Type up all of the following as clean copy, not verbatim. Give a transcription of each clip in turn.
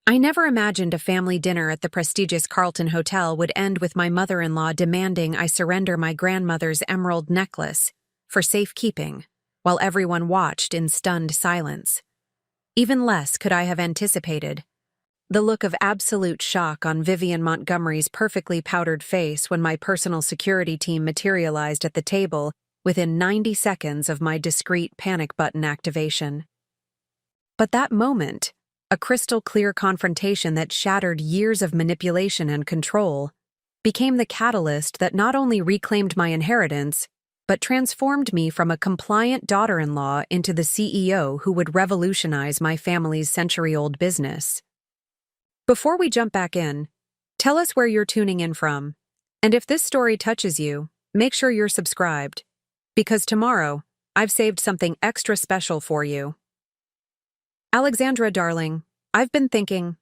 I never imagined a family dinner at the prestigious Carlton Hotel would end with my mother-in-law demanding I surrender my grandmother's emerald necklace for safekeeping, while everyone watched in stunned silence. Even less could I have anticipated the look of absolute shock on Vivian Montgomery's perfectly powdered face when my personal security team materialized at the table within 90 seconds of my discreet panic button activation. But that moment, a crystal-clear confrontation that shattered years of manipulation and control, became the catalyst that not only reclaimed my inheritance, but transformed me from a compliant daughter-in-law into the CEO who would revolutionize my family's century-old business. Before we jump back in, tell us where you're tuning in from, and if this story touches you, make sure you're subscribed, because tomorrow, I've saved something extra special for you. Alexandra, darling, I've been thinking,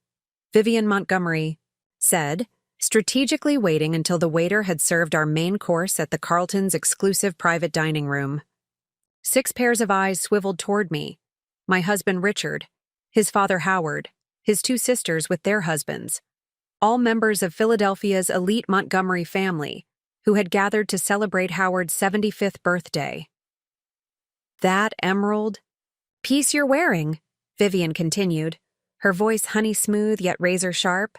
Vivian Montgomery said, strategically waiting until the waiter had served our main course at the Carlton's exclusive private dining room. 6 pairs of eyes swiveled toward me, my husband Richard, his father Howard, his 2 sisters with their husbands, all members of Philadelphia's elite Montgomery family, who had gathered to celebrate Howard's 75th birthday. That emerald piece you're wearing, Vivian continued, her voice honey-smooth yet razor-sharp.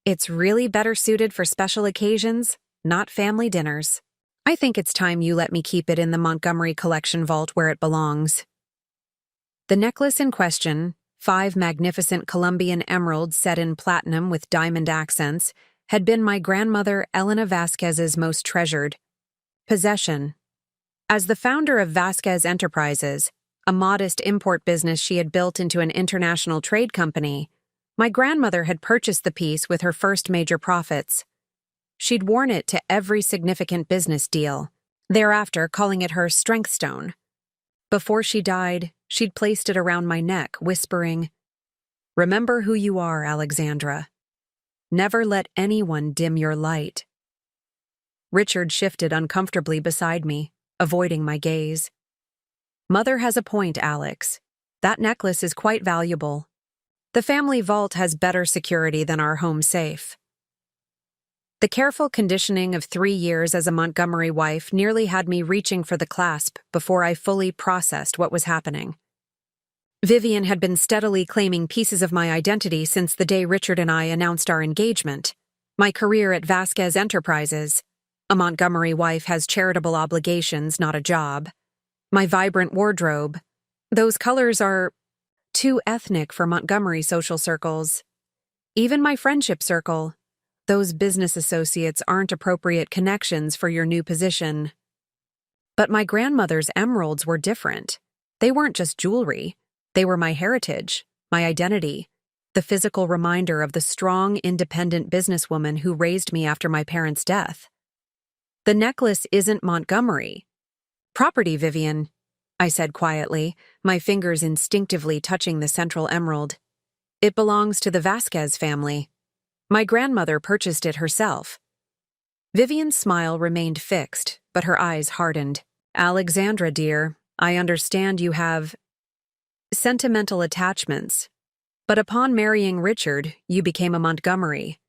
It's really better suited for special occasions, not family dinners. I think it's time you let me keep it in the Montgomery Collection vault where it belongs. The necklace in question, 5 magnificent Colombian emeralds set in platinum with diamond accents, had been my grandmother Elena Vasquez's most treasured possession. As the founder of Vasquez Enterprises, a modest import business she had built into an international trade company, my grandmother had purchased the piece with her first major profits. She'd worn it to every significant business deal, thereafter calling it her strength stone. Before she died, she'd placed it around my neck, whispering, "Remember who you are, Alexandra. Never let anyone dim your light." Richard shifted uncomfortably beside me, avoiding my gaze. Mother has a point, Alex. That necklace is quite valuable. The family vault has better security than our home safe. The careful conditioning of 3 years as a Montgomery wife nearly had me reaching for the clasp before I fully processed what was happening. Vivian had been steadily claiming pieces of my identity since the day Richard and I announced our engagement. My career at Vasquez Enterprises. A Montgomery wife has charitable obligations, not a job. My vibrant wardrobe. Those colors are too ethnic for Montgomery social circles. Even my friendship circle. Those business associates aren't appropriate connections for your new position. But my grandmother's emeralds were different. They weren't just jewelry. They were my heritage, my identity, the physical reminder of the strong, independent businesswoman who raised me after my parents' death. The necklace isn't Montgomery. Property, Vivian, I said quietly, my fingers instinctively touching the central emerald. It belongs to the Vasquez family. My grandmother purchased it herself. Vivian's smile remained fixed, but her eyes hardened. Alexandra, dear, I understand you have sentimental attachments, but upon marrying Richard, you became a Montgomery.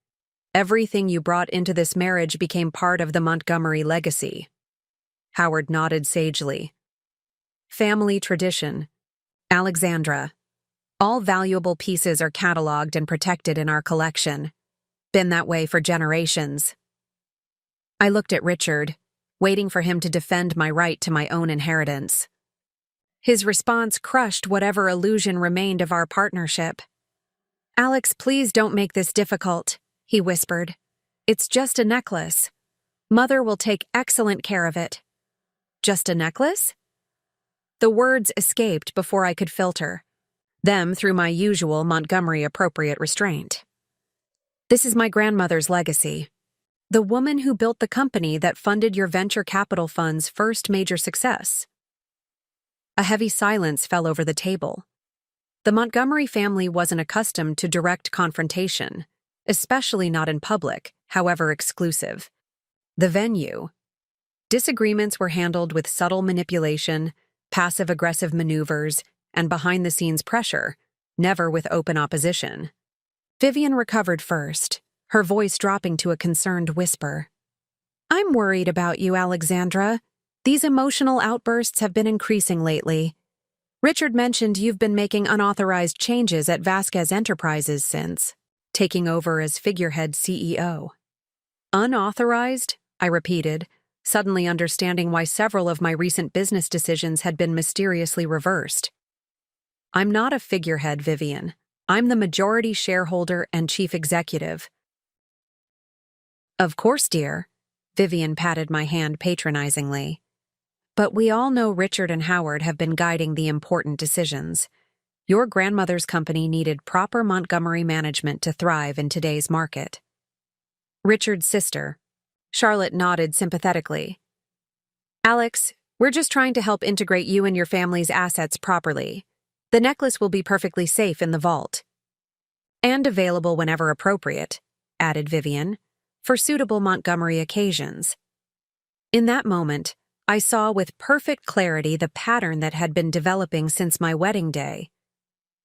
Everything you brought into this marriage became part of the Montgomery legacy. Howard nodded sagely. Family tradition. Alexandra. All valuable pieces are cataloged and protected in our collection. Been that way for generations. I looked at Richard, waiting for him to defend my right to my own inheritance. His response crushed whatever illusion remained of our partnership. Alex, please don't make this difficult, he whispered. It's just a necklace. Mother will take excellent care of it. Just a necklace? The words escaped before I could filter them through my usual Montgomery-appropriate restraint. This is my grandmother's legacy. The woman who built the company that funded your venture capital fund's first major success. A heavy silence fell over the table. The Montgomery family wasn't accustomed to direct confrontation, especially not in public, however exclusive. The venue. Disagreements were handled with subtle manipulation, passive-aggressive maneuvers, and behind-the-scenes pressure, never with open opposition. Vivian recovered first, her voice dropping to a concerned whisper. I'm worried about you, Alexandra. These emotional outbursts have been increasing lately. Richard mentioned you've been making unauthorized changes at Vasquez Enterprises since taking over as figurehead CEO. Unauthorized? I repeated, suddenly understanding why several of my recent business decisions had been mysteriously reversed. I'm not a figurehead, Vivian. I'm the majority shareholder and chief executive. Of course, dear. Vivian patted my hand patronizingly. But we all know Richard and Howard have been guiding the important decisions. Your grandmother's company needed proper Montgomery management to thrive in today's market. Richard's sister. Charlotte nodded sympathetically. Alex, we're just trying to help integrate you and your family's assets properly. The necklace will be perfectly safe in the vault. And available whenever appropriate, added Vivian, for suitable Montgomery occasions. In that moment, I saw with perfect clarity the pattern that had been developing since my wedding day.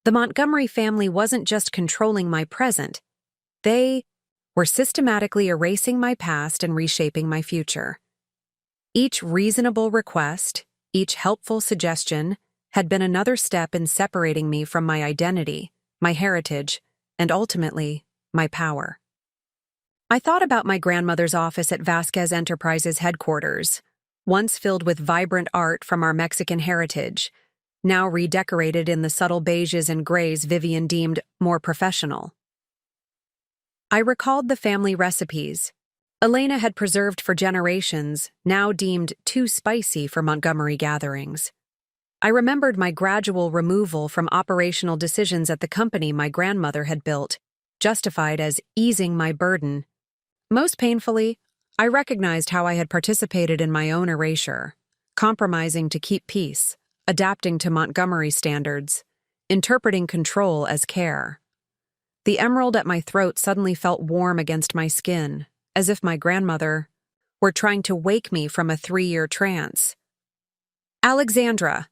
The Montgomery family wasn't just controlling my present. They were systematically erasing my past and reshaping my future. Each reasonable request, each helpful suggestion, had been another step in separating me from my identity, my heritage, and ultimately, my power. I thought about my grandmother's office at Vasquez Enterprises headquarters, once filled with vibrant art from our Mexican heritage, now redecorated in the subtle beiges and grays Vivian deemed more professional. I recalled the family recipes Elena had preserved for generations, now deemed too spicy for Montgomery gatherings. I remembered my gradual removal from operational decisions at the company my grandmother had built, justified as easing my burden. Most painfully, I recognized how I had participated in my own erasure, compromising to keep peace, adapting to Montgomery standards, interpreting control as care. The emerald at my throat suddenly felt warm against my skin, as if my grandmother were trying to wake me from a 3-year trance. Alexandra,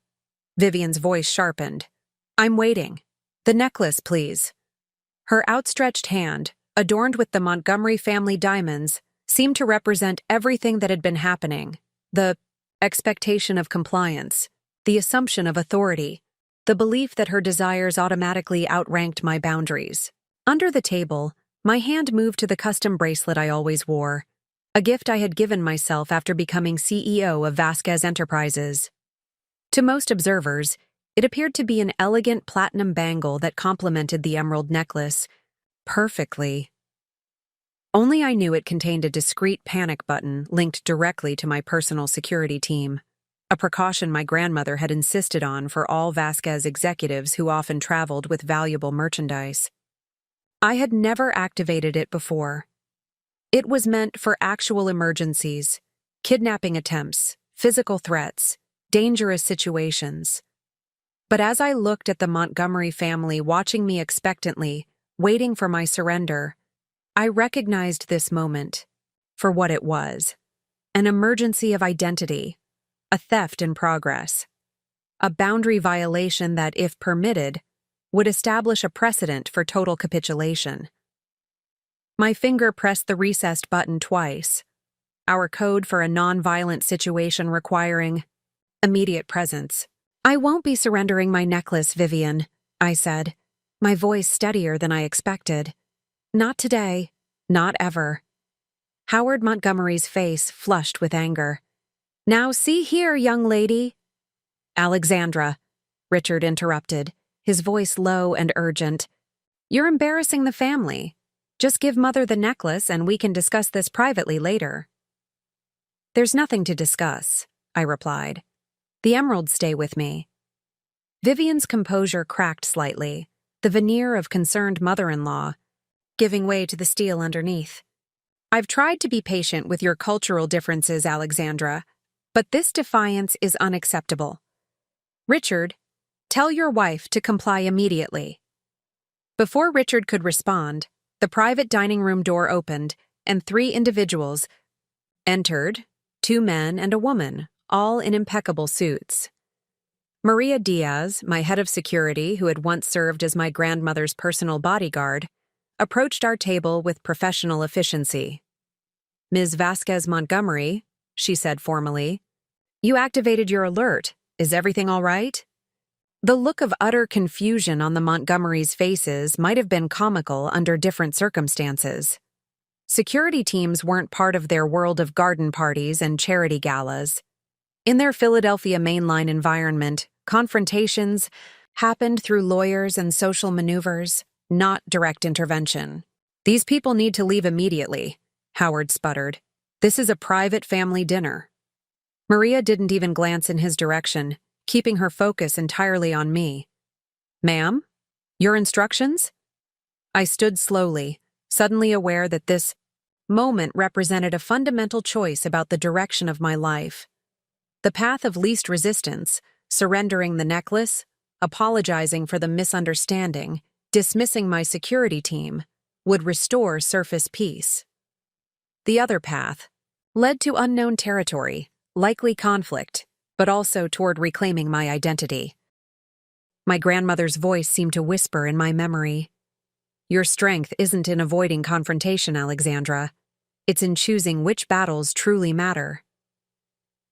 Vivian's voice sharpened. I'm waiting. The necklace, please. Her outstretched hand, adorned with the Montgomery family diamonds, seemed to represent everything that had been happening. The expectation of compliance, the assumption of authority, the belief that her desires automatically outranked my boundaries. Under the table, my hand moved to the custom bracelet I always wore, a gift I had given myself after becoming CEO of Vasquez Enterprises. To most observers, it appeared to be an elegant platinum bangle that complemented the emerald necklace perfectly. Only I knew it contained a discreet panic button linked directly to my personal security team, a precaution my grandmother had insisted on for all Vasquez executives who often traveled with valuable merchandise. I had never activated it before. It was meant for actual emergencies, kidnapping attempts, physical threats, dangerous situations. But as I looked at the Montgomery family watching me expectantly, waiting for my surrender, I recognized this moment for what it was: an emergency of identity, a theft in progress, a boundary violation that, if permitted, would establish a precedent for total capitulation. My finger pressed the recessed button twice, our code for a non-violent situation requiring immediate presence. I won't be surrendering my necklace, Vivian, I said, my voice steadier than I expected. Not today, not ever. Howard Montgomery's face flushed with anger. Now see here, young lady. Alexandra, Richard interrupted, his voice low and urgent. You're embarrassing the family. Just give Mother the necklace and we can discuss this privately later. There's nothing to discuss, I replied. The emeralds stay with me. Vivian's composure cracked slightly, the veneer of concerned mother-in-law, giving way to the steel underneath. I've tried to be patient with your cultural differences, Alexandra, but this defiance is unacceptable. Richard, tell your wife to comply immediately. Before Richard could respond, the private dining room door opened, and 3 individuals entered, 2 men and a woman, all in impeccable suits. Maria Diaz, my head of security, who had once served as my grandmother's personal bodyguard, approached our table with professional efficiency. "Ms. Vasquez Montgomery," she said formally, "you activated your alert. Is everything all right?" The look of utter confusion on the Montgomerys' faces might have been comical under different circumstances. Security teams weren't part of their world of garden parties and charity galas. In their Philadelphia mainline environment, confrontations happened through lawyers and social maneuvers, not direct intervention. "These people need to leave immediately," Howard sputtered. "This is a private family dinner." Maria didn't even glance in his direction, keeping her focus entirely on me. "Ma'am? Your instructions?" I stood slowly, suddenly aware that this moment represented a fundamental choice about the direction of my life. The path of least resistance, surrendering the necklace, apologizing for the misunderstanding, dismissing my security team, would restore surface peace. The other path led to unknown territory, likely conflict, but also toward reclaiming my identity. My grandmother's voice seemed to whisper in my memory. "Your strength isn't in avoiding confrontation, Alexandra. It's in choosing which battles truly matter."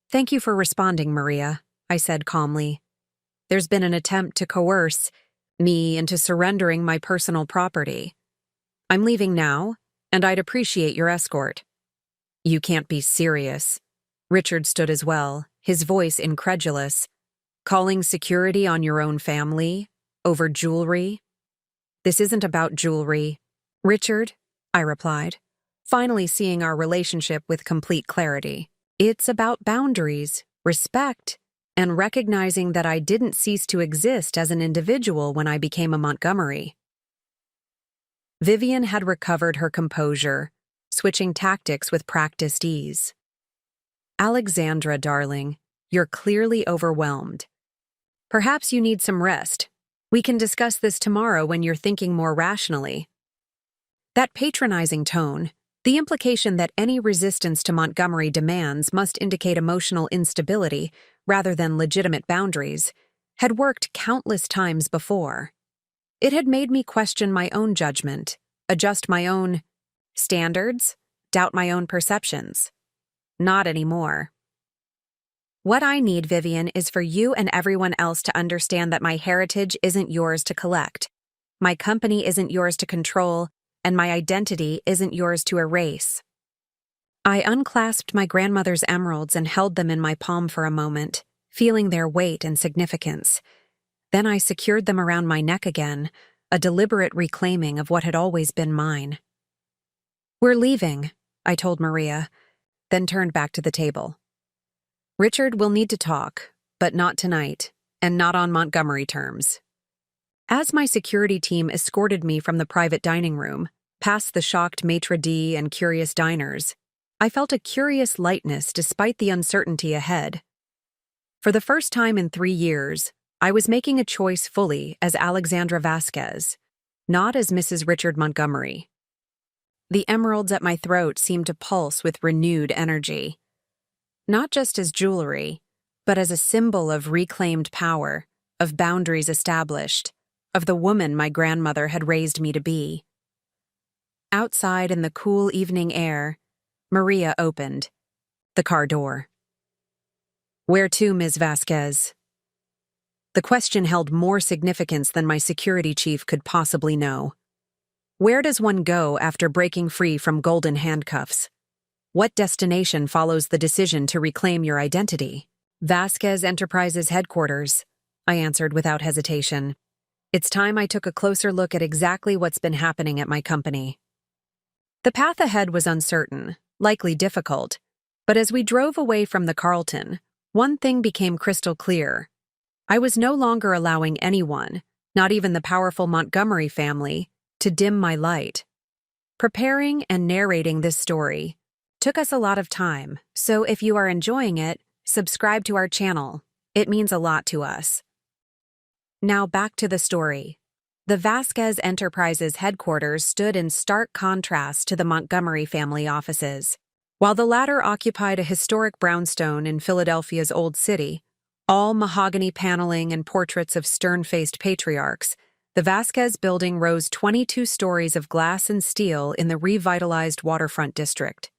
"Thank you for responding, Maria," I said calmly. "There's been an attempt to coerce me into surrendering my personal property. I'm leaving now, and I'd appreciate your escort." "You can't be serious." Richard stood as well, his voice incredulous. "Calling security on your own family? Over jewelry?" "This isn't about jewelry, Richard," I replied, finally seeing our relationship with complete clarity. "It's about boundaries, respect, and recognizing that I didn't cease to exist as an individual when I became a Montgomery." Vivian had recovered her composure, switching tactics with practiced ease. "Alexandra, darling, you're clearly overwhelmed. Perhaps you need some rest. We can discuss this tomorrow when you're thinking more rationally." That patronizing tone, the implication that any resistance to Montgomery demands must indicate emotional instability rather than legitimate boundaries, had worked countless times before. It had made me question my own judgment, adjust my own standards, doubt my own perceptions. Not anymore. "What I need, Vivian, is for you and everyone else to understand that my heritage isn't yours to collect. My company isn't yours to control, and my identity isn't yours to erase." I unclasped my grandmother's emeralds and held them in my palm for a moment, feeling their weight and significance. Then I secured them around my neck again, a deliberate reclaiming of what had always been mine. "We're leaving," I told Maria, then turned back to the table. "Richard will need to talk, but not tonight, and not on Montgomery terms." As my security team escorted me from the private dining room, past the shocked maitre d' and curious diners, I felt a curious lightness despite the uncertainty ahead. For the first time in 3 years, I was making a choice fully as Alexandra Vasquez, not as Mrs. Richard Montgomery. The emeralds at my throat seemed to pulse with renewed energy. Not just as jewelry, but as a symbol of reclaimed power, of boundaries established, of the woman my grandmother had raised me to be. Outside in the cool evening air, Maria opened the car door. "Where to, Ms. Vasquez?" The question held more significance than my security chief could possibly know. Where does one go after breaking free from golden handcuffs? What destination follows the decision to reclaim your identity? "Vasquez Enterprises headquarters," I answered without hesitation. It's time I took a closer look at exactly what's been happening at my company. The path ahead was uncertain, likely difficult, but as we drove away from the Carlton, one thing became crystal clear. I was no longer allowing anyone, not even the powerful Montgomery family, to dim my light. Preparing and narrating this story took us a lot of time, so if you are enjoying it, subscribe to our channel. It means a lot to us. Now back to the story. The Vasquez Enterprises headquarters stood in stark contrast to the Montgomery family offices. While the latter occupied a historic brownstone in Philadelphia's Old City, all mahogany paneling and portraits of stern-faced patriarchs, The Vasquez building rose 22 stories of glass and steel in the revitalized waterfront district.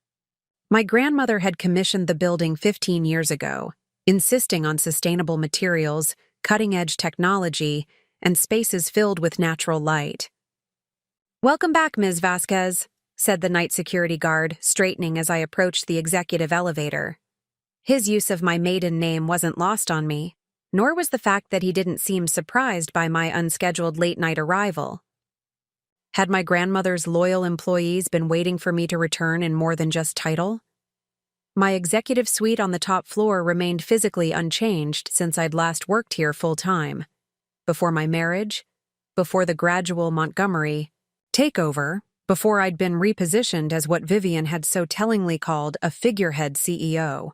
My grandmother had commissioned the building 15 years ago, insisting on sustainable materials, cutting-edge technology, and spaces filled with natural light. "Welcome back, Ms. Vasquez," said the night security guard, straightening as I approached the executive elevator. His use of my maiden name wasn't lost on me, nor was the fact that he didn't seem surprised by my unscheduled late-night arrival. Had my grandmother's loyal employees been waiting for me to return in more than just title? My executive suite on the top floor remained physically unchanged since I'd last worked here full-time. Before my marriage, before the gradual Montgomery takeover, before I'd been repositioned as what Vivian had so tellingly called a figurehead CEO.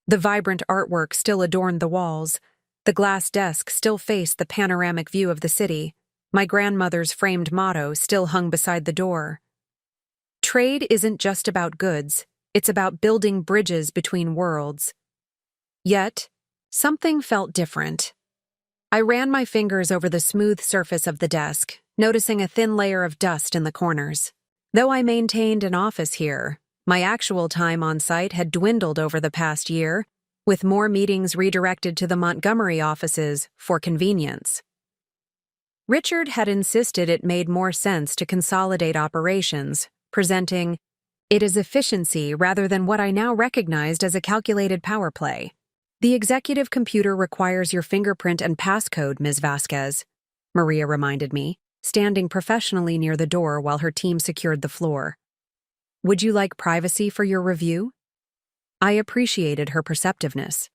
The vibrant artwork still adorned the walls. The glass desk still faced the panoramic view of the city. My grandmother's framed motto still hung beside the door. Trade isn't just about goods, it's about building bridges between worlds. Yet, something felt different. I ran my fingers over the smooth surface of the desk, noticing a thin layer of dust in the corners. Though I maintained an office here, my actual time on site had dwindled over the past year, with more meetings redirected to the Montgomery offices for convenience. Richard had insisted it made more sense to consolidate operations, presenting it as efficiency rather than what I now recognized as a calculated power play. "The executive computer requires your fingerprint and passcode, Ms. Vasquez," Maria reminded me, standing professionally near the door while her team secured the floor. "Would you like privacy for your review?" I appreciated her perceptiveness.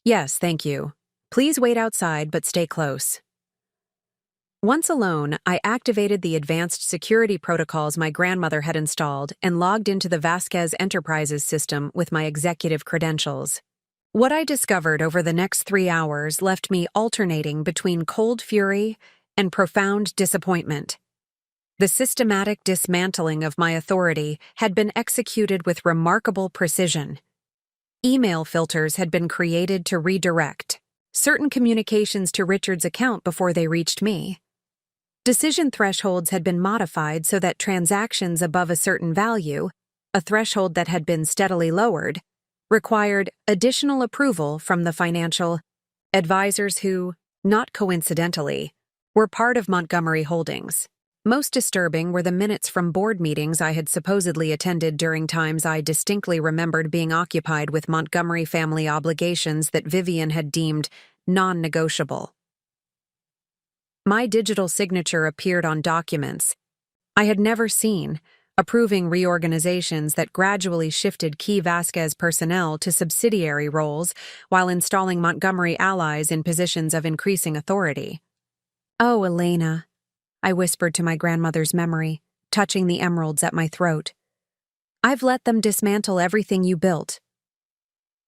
"Yes, thank you. Please wait outside, but stay close." Once alone, I activated the advanced security protocols my grandmother had installed and logged into the Vasquez Enterprises system with my executive credentials. What I discovered over the next 3 hours left me alternating between cold fury and profound disappointment. The systematic dismantling of my authority had been executed with remarkable precision. Email filters had been created to redirect certain communications to Richard's account before they reached me. Decision thresholds had been modified so that transactions above a certain value, a threshold that had been steadily lowered, required additional approval from the financial advisors who, not coincidentally, were part of Montgomery Holdings. Most disturbing were the minutes from board meetings I had supposedly attended during times I distinctly remembered being occupied with Montgomery family obligations that Vivian had deemed non-negotiable. My digital signature appeared on documents I had never seen, approving reorganizations that gradually shifted key Vasquez personnel to subsidiary roles while installing Montgomery allies in positions of increasing authority. "Oh, Elena," I whispered to my grandmother's memory, touching the emeralds at my throat. "I've let them dismantle everything you built."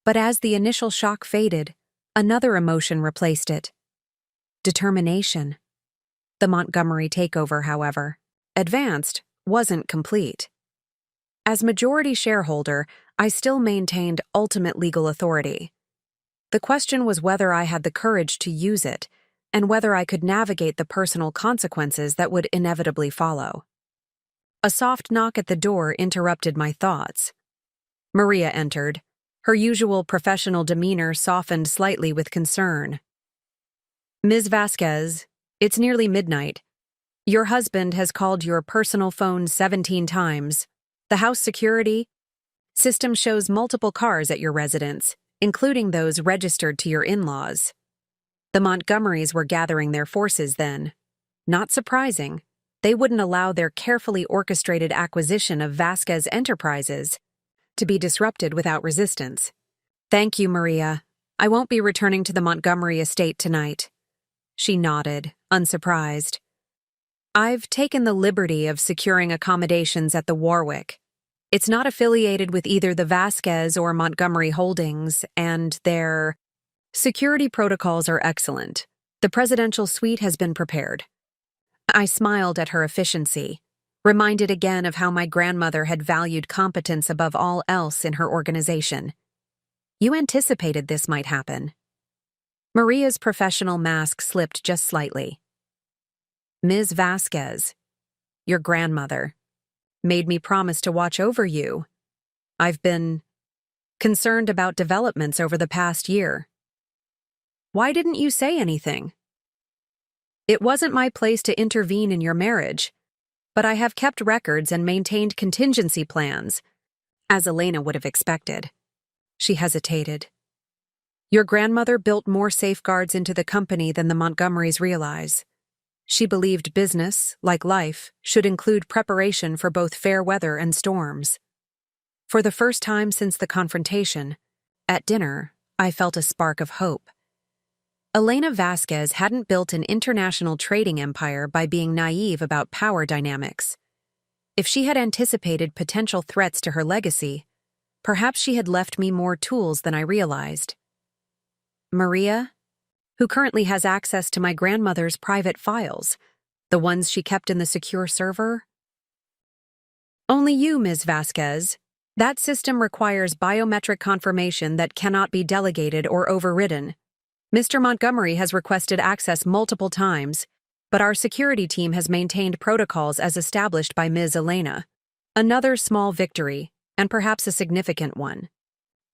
But as the initial shock faded, another emotion replaced it. Determination. The Montgomery takeover, however, advanced, wasn't complete. As majority shareholder, I still maintained ultimate legal authority. The question was whether I had the courage to use it, and whether I could navigate the personal consequences that would inevitably follow. A soft knock at the door interrupted my thoughts. Maria entered, her usual professional demeanor softened slightly with concern. "Ms. Vasquez, it's nearly midnight. Your husband has called your personal phone 17 times. The house security system shows multiple cars at your residence, including those registered to your in-laws." The Montgomerys were gathering their forces then. Not surprising, they wouldn't allow their carefully orchestrated acquisition of Vasquez Enterprises to be disrupted without resistance. "Thank you, Maria. I won't be returning to the Montgomery estate tonight." She nodded, unsurprised. "I've taken the liberty of securing accommodations at the Warwick. It's not affiliated with either the Vasquez or Montgomery Holdings, and their security protocols are excellent. The presidential suite has been prepared." I smiled at her efficiency, reminded again of how my grandmother had valued competence above all else in her organization. "You anticipated this might happen." Maria's professional mask slipped just slightly. Ms. Vasquez, your grandmother, made me promise to watch over you. I've been concerned about developments over the past year. Why didn't you say anything? It wasn't my place to intervene in your marriage, but I have kept records and maintained contingency plans, as Elena would have expected. She hesitated. Your grandmother built more safeguards into the company than the Montgomerys realize. She believed business, like life, should include preparation for both fair weather and storms. For the first time since the confrontation, at dinner, I felt a spark of hope. Elena Vasquez hadn't built an international trading empire by being naive about power dynamics. If she had anticipated potential threats to her legacy, perhaps she had left me more tools than I realized. Maria, who currently has access to my grandmother's private files, the ones she kept in the secure server? Only you, Ms. Vasquez. That system requires biometric confirmation that cannot be delegated or overridden. Mr. Montgomery has requested access multiple times, but our security team has maintained protocols as established by Ms. Elena. Another small victory, and perhaps a significant one.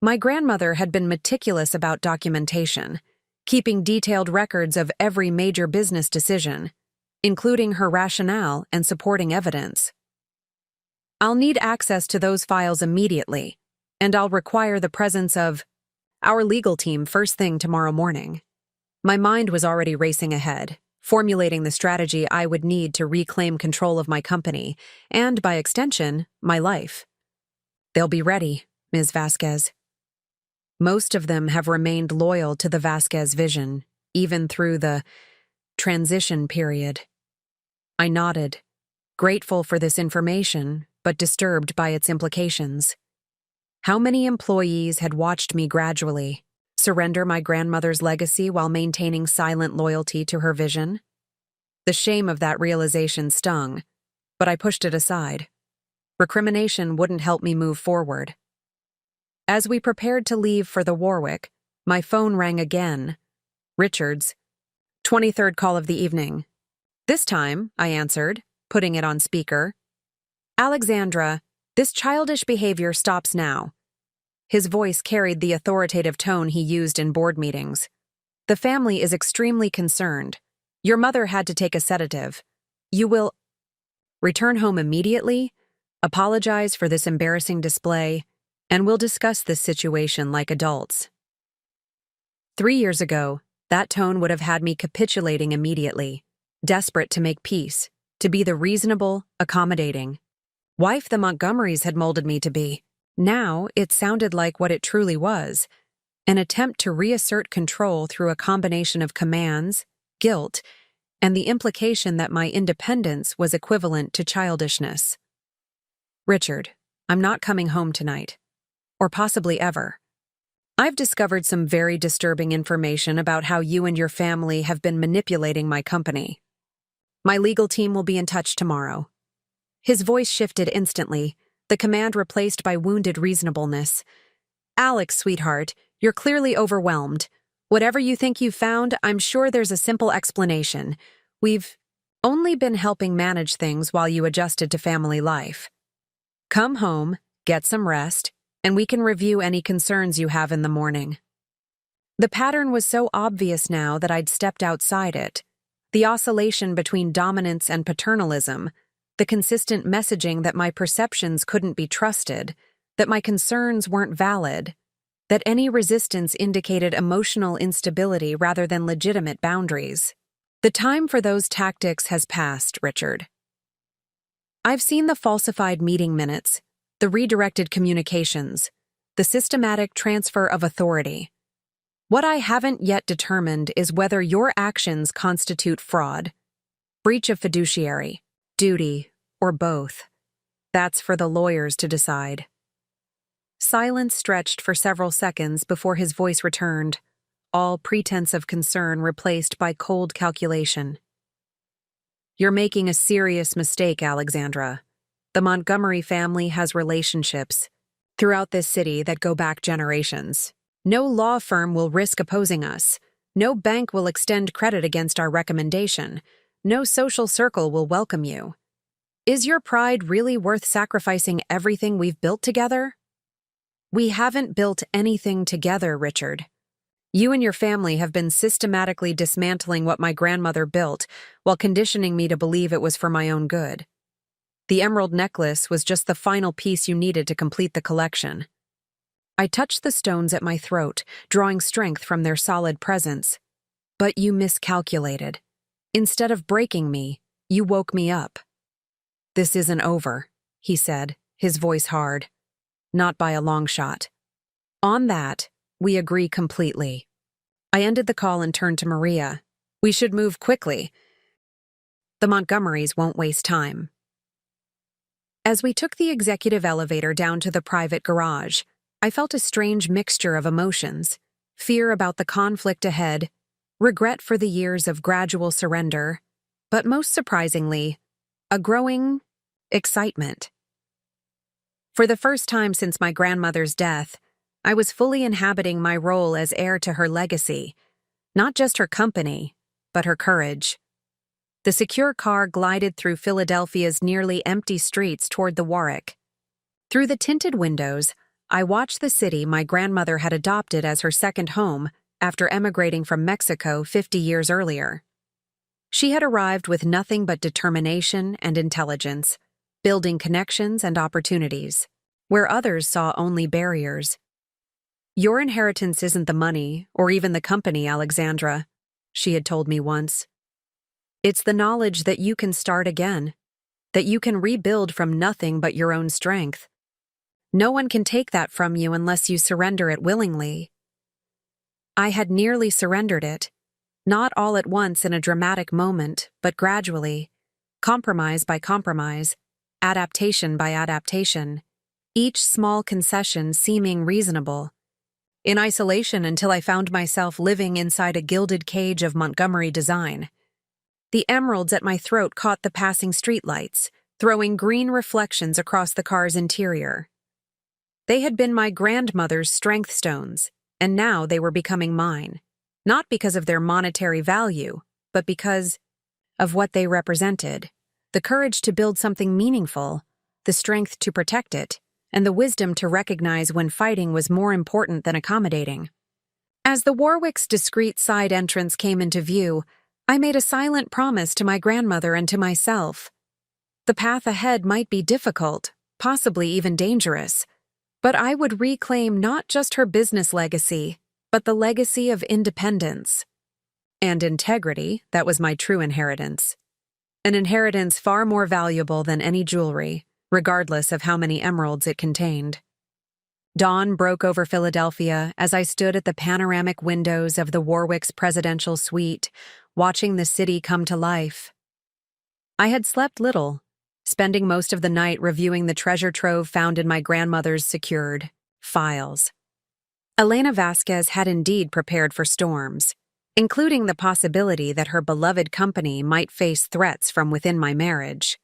My grandmother had been meticulous about documentation, keeping detailed records of every major business decision, including her rationale and supporting evidence. I'll need access to those files immediately, and I'll require the presence of our legal team first thing tomorrow morning. My mind was already racing ahead, formulating the strategy I would need to reclaim control of my company, and by extension, my life. They'll be ready, Ms. Vasquez. Most of them have remained loyal to the Vasquez vision, even through the transition period. I nodded, grateful for this information, but disturbed by its implications. How many employees had watched me gradually surrender my grandmother's legacy while maintaining silent loyalty to her vision? The shame of that realization stung, but I pushed it aside. Recrimination wouldn't help me move forward. As we prepared to leave for the Warwick, my phone rang again. Richard's 23rd call of the evening. This time, I answered, putting it on speaker. Alexandra, this childish behavior stops now. His voice carried the authoritative tone he used in board meetings. The family is extremely concerned. Your mother had to take a sedative. You will return home immediately, apologize for this embarrassing display, and we'll discuss this situation like adults. 3 years ago, that tone would have had me capitulating immediately, desperate to make peace, to be the reasonable, accommodating wife the Montgomerys had molded me to be. Now, it sounded like what it truly was, an attempt to reassert control through a combination of commands, guilt, and the implication that my independence was equivalent to childishness. Richard, I'm not coming home tonight. Or possibly ever. I've discovered some very disturbing information about how you and your family have been manipulating my company. My legal team will be in touch tomorrow. His voice shifted instantly, the command replaced by wounded reasonableness. Alex, sweetheart, you're clearly overwhelmed. Whatever you think you've found, I'm sure there's a simple explanation. We've only been helping manage things while you adjusted to family life. Come home, get some rest, and we can review any concerns you have in the morning. The pattern was so obvious now that I'd stepped outside it. The oscillation between dominance and paternalism, the consistent messaging that my perceptions couldn't be trusted, that my concerns weren't valid, that any resistance indicated emotional instability rather than legitimate boundaries. The time for those tactics has passed, Richard. I've seen the falsified meeting minutes, the redirected communications, the systematic transfer of authority. What I haven't yet determined is whether your actions constitute fraud, breach of fiduciary duty, or both. That's for the lawyers to decide. Silence stretched for several seconds before his voice returned, all pretense of concern replaced by cold calculation. You're making a serious mistake, Alexandra. The Montgomery family has relationships throughout this city that go back generations. No law firm will risk opposing us. No bank will extend credit against our recommendation. no social circle will welcome you. Is your pride really worth sacrificing everything we've built together? We haven't built anything together, Richard. You and your family have been systematically dismantling what my grandmother built while conditioning me to believe it was for my own good. The emerald necklace was just the final piece you needed to complete the collection. I touched the stones at my throat, drawing strength from their solid presence. But you miscalculated. Instead of breaking me, you woke me up. This isn't over, he said, his voice hard. Not by a long shot. On that, we agree completely. I ended the call and turned to Maria. We should move quickly. The Montgomerys won't waste time. As we took the executive elevator down to the private garage, I felt a strange mixture of emotions: fear about the conflict ahead, regret for the years of gradual surrender, but most surprisingly, a growing excitement. For the first time since my grandmother's death, I was fully inhabiting my role as heir to her legacy, not just her company, but her courage. The secure car glided through Philadelphia's nearly empty streets toward the Warwick. Through the tinted windows, I watched the city my grandmother had adopted as her second home after emigrating from Mexico 50 years earlier. She had arrived with nothing but determination and intelligence, building connections and opportunities, where others saw only barriers. Your inheritance isn't the money or even the company, Alexandra, she had told me once. It's the knowledge that you can start again, that you can rebuild from nothing but your own strength. No one can take that from you unless you surrender it willingly. I had nearly surrendered it, not all at once in a dramatic moment, but gradually, compromise by compromise, adaptation by adaptation, each small concession seeming reasonable. In isolation until I found myself living inside a gilded cage of Montgomery design. The emeralds at my throat caught the passing streetlights, throwing green reflections across the car's interior. They had been my grandmother's strength stones, and now they were becoming mine, not because of their monetary value, but because of what they represented: the courage to build something meaningful, the strength to protect it, and the wisdom to recognize when fighting was more important than accommodating. As the Warwick's discreet side entrance came into view, I made a silent promise to my grandmother and to myself. The path ahead might be difficult, possibly even dangerous, but I would reclaim not just her business legacy, but the legacy of independence. And integrity, that was my true inheritance. An inheritance far more valuable than any jewelry, regardless of how many emeralds it contained. Dawn broke over Philadelphia as I stood at the panoramic windows of the Warwick's presidential suite, watching the city come to life. I had slept little, spending most of the night reviewing the treasure trove found in my grandmother's secured files. Elena Vasquez had indeed prepared for storms, including the possibility that her beloved company might face threats from within my marriage.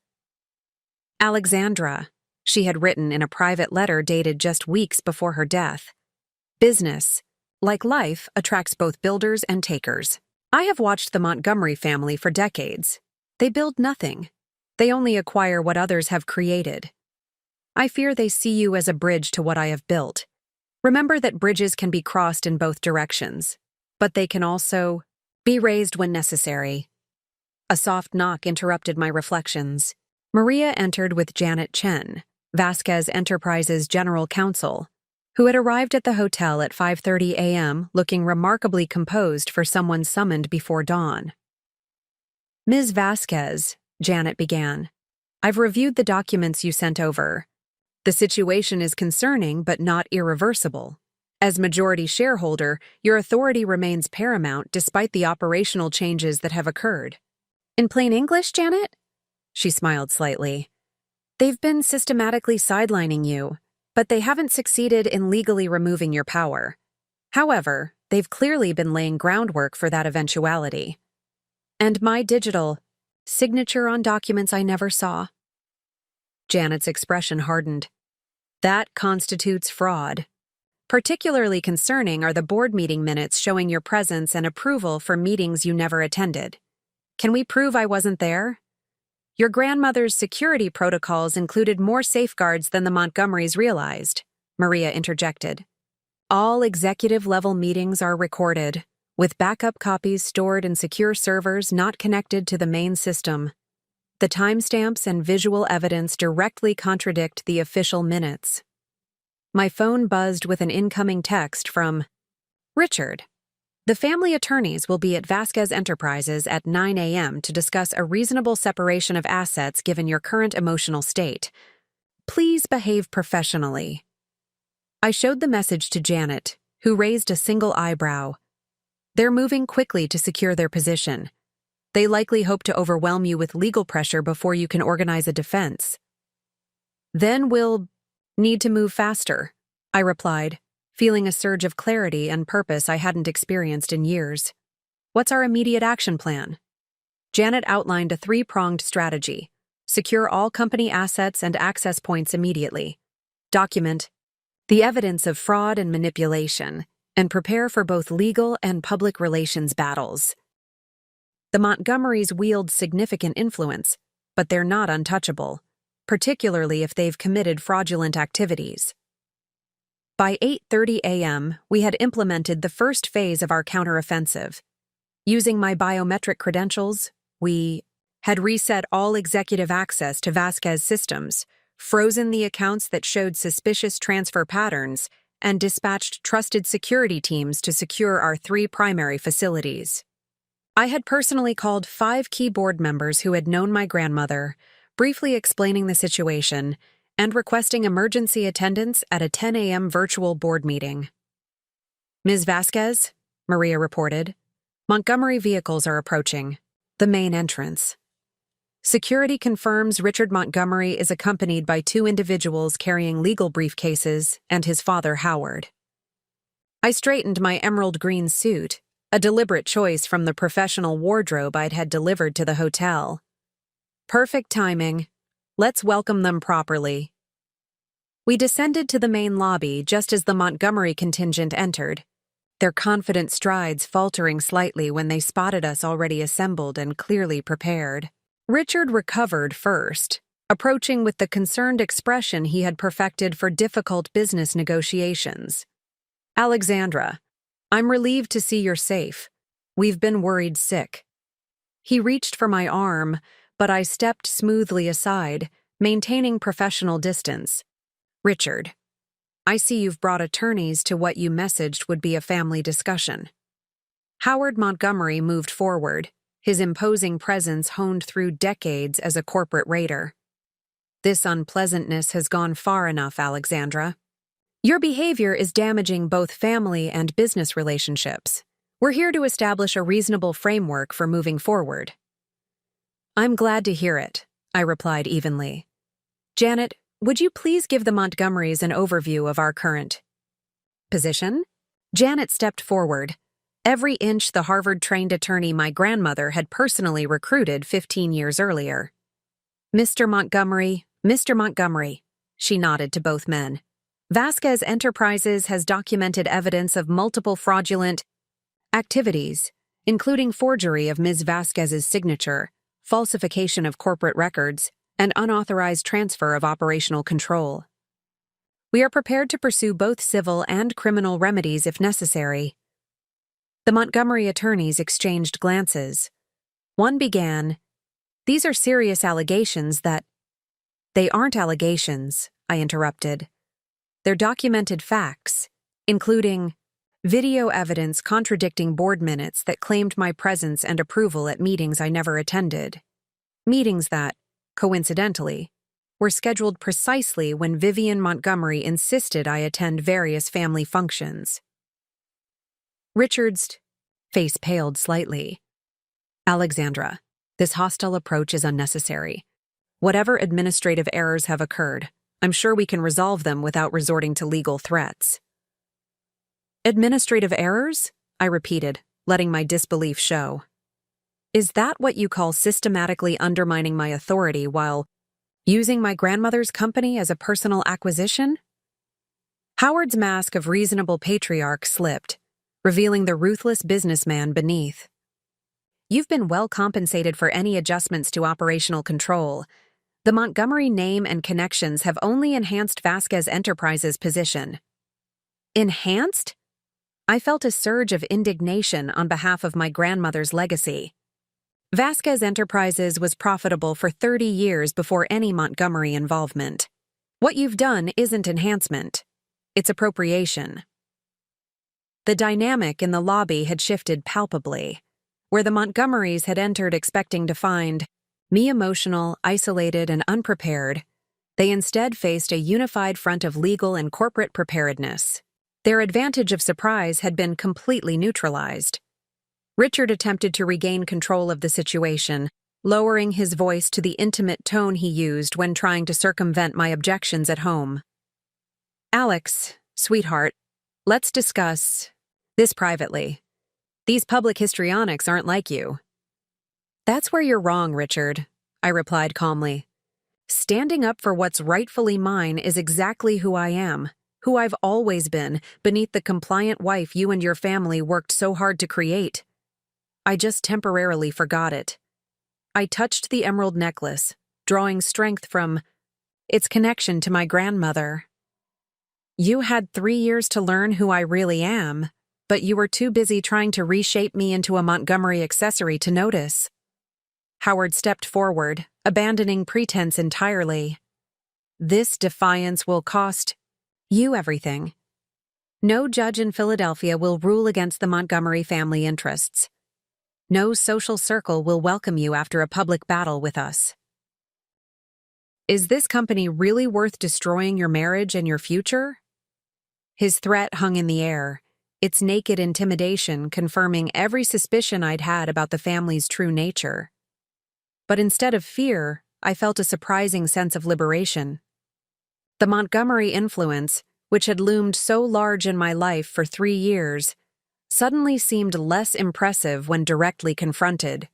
Alexandra, she had written in a private letter dated just weeks before her death. Business, like life, attracts both builders and takers. I have watched the Montgomery family for decades. They build nothing. They only acquire what others have created. I fear they see you as a bridge to what I have built. Remember that bridges can be crossed in both directions, but they can also be raised when necessary. A soft knock interrupted my reflections. Maria entered with Janet Chen, Vasquez Enterprises' general counsel, who had arrived at the hotel at 5:30 a.m. looking remarkably composed for someone summoned before dawn. Ms. Vasquez, Janet began, I've reviewed the documents you sent over. The situation is concerning but not irreversible. As majority shareholder, your authority remains paramount despite the operational changes that have occurred. In plain English, Janet? She smiled slightly. They've been systematically sidelining you, but they haven't succeeded in legally removing your power. However, they've clearly been laying groundwork for that eventuality. And my digital signature on documents I never saw. Janet's expression hardened. That constitutes fraud. Particularly concerning are the board meeting minutes showing your presence and approval for meetings you never attended. Can we prove I wasn't there? Your grandmother's security protocols included more safeguards than the Montgomerys realized, Maria interjected. All executive-level meetings are recorded, with backup copies stored in secure servers not connected to the main system. The timestamps and visual evidence directly contradict the official minutes. My phone buzzed with an incoming text from Richard. The family attorneys will be at Vasquez Enterprises at 9 a.m. to discuss a reasonable separation of assets given your current emotional state. Please behave professionally. I showed the message to Janet, who raised a single eyebrow. They're moving quickly to secure their position. They likely hope to overwhelm you with legal pressure before you can organize a defense. Then we'll need to move faster, I replied, feeling a surge of clarity and purpose I hadn't experienced in years. What's our immediate action plan? Janet outlined a three-pronged strategy. Secure all company assets and access points immediately. Document the evidence of fraud and manipulation, and prepare for both legal and public relations battles. The Montgomerys wield significant influence, but they're not untouchable, particularly if they've committed fraudulent activities. By 8:30 a.m., we had implemented the first phase of our counteroffensive. Using my biometric credentials, we had reset all executive access to Vasquez systems, frozen the accounts that showed suspicious transfer patterns, and dispatched trusted security teams to secure our 3 primary facilities. I had personally called 5 key board members who had known my grandmother, briefly explaining the situation and requesting emergency attendance at a 10 a.m. virtual board meeting. Ms. Vasquez, Maria reported, Montgomery vehicles are approaching the main entrance. Security confirms Richard Montgomery is accompanied by 2 individuals carrying legal briefcases and his father, Howard. I straightened my emerald green suit, a deliberate choice from the professional wardrobe I'd had delivered to the hotel. Perfect timing. Let's welcome them properly. We descended to the main lobby just as the Montgomery contingent entered, their confident strides faltering slightly when they spotted us already assembled and clearly prepared. Richard recovered first, approaching with the concerned expression he had perfected for difficult business negotiations. Alexandra, I'm relieved to see you're safe. We've been worried sick. He reached for my arm, but I stepped smoothly aside, maintaining professional distance. Richard, I see you've brought attorneys to what you messaged would be a family discussion. Howard Montgomery moved forward, his imposing presence honed through decades as a corporate raider. This unpleasantness has gone far enough, Alexandra. Your behavior is damaging both family and business relationships. We're here to establish a reasonable framework for moving forward. I'm glad to hear it, I replied evenly. Janet, would you please give the Montgomerys an overview of our current position? Janet stepped forward. Every inch the Harvard-trained attorney my grandmother had personally recruited 15 years earlier. Mr. Montgomery, she nodded to both men. Vasquez Enterprises has documented evidence of multiple fraudulent activities, including forgery of Ms. Vasquez's signature, falsification of corporate records, and unauthorized transfer of operational control. We are prepared to pursue both civil and criminal remedies if necessary. The Montgomery attorneys exchanged glances. One began, "These are serious allegations that—" "They aren't allegations," I interrupted. "They're documented facts, including video evidence contradicting board minutes that claimed my presence and approval at meetings I never attended. Meetings that, coincidentally, were scheduled precisely when Vivian Montgomery insisted I attend various family functions." Richard's face paled slightly. Alexandra, this hostile approach is unnecessary. Whatever administrative errors have occurred, I'm sure we can resolve them without resorting to legal threats. Administrative errors? I repeated, letting my disbelief show. Is that what you call systematically undermining my authority while using my grandmother's company as a personal acquisition? Howard's mask of reasonable patriarch slipped, revealing the ruthless businessman beneath. You've been well compensated for any adjustments to operational control. The Montgomery name and connections have only enhanced Vasquez Enterprises' position. Enhanced? I felt a surge of indignation on behalf of my grandmother's legacy. Vasquez Enterprises was profitable for 30 years before any Montgomery involvement. What you've done isn't enhancement. It's appropriation. The dynamic in the lobby had shifted palpably. Where the Montgomerys had entered expecting to find me emotional, isolated, and unprepared, they instead faced a unified front of legal and corporate preparedness. Their advantage of surprise had been completely neutralized. Richard attempted to regain control of the situation, lowering his voice to the intimate tone he used when trying to circumvent my objections at home. Alex, sweetheart, let's discuss this privately. These public histrionics aren't like you. That's where you're wrong, Richard, I replied calmly. Standing up for what's rightfully mine is exactly who I am, who I've always been, beneath the compliant wife you and your family worked so hard to create. I just temporarily forgot it. I touched the emerald necklace, drawing strength from its connection to my grandmother. You had 3 years to learn who I really am, but you were too busy trying to reshape me into a Montgomery accessory to notice. Howard stepped forward, abandoning pretense entirely. This defiance will cost you everything. No judge in Philadelphia will rule against the Montgomery family interests. No social circle will welcome you after a public battle with us. Is this company really worth destroying your marriage and your future? His threat hung in the air, its naked intimidation confirming every suspicion I'd had about the family's true nature. But instead of fear, I felt a surprising sense of liberation. The Montgomery influence, which had loomed so large in my life for 3 years, suddenly seemed less impressive when directly confronted.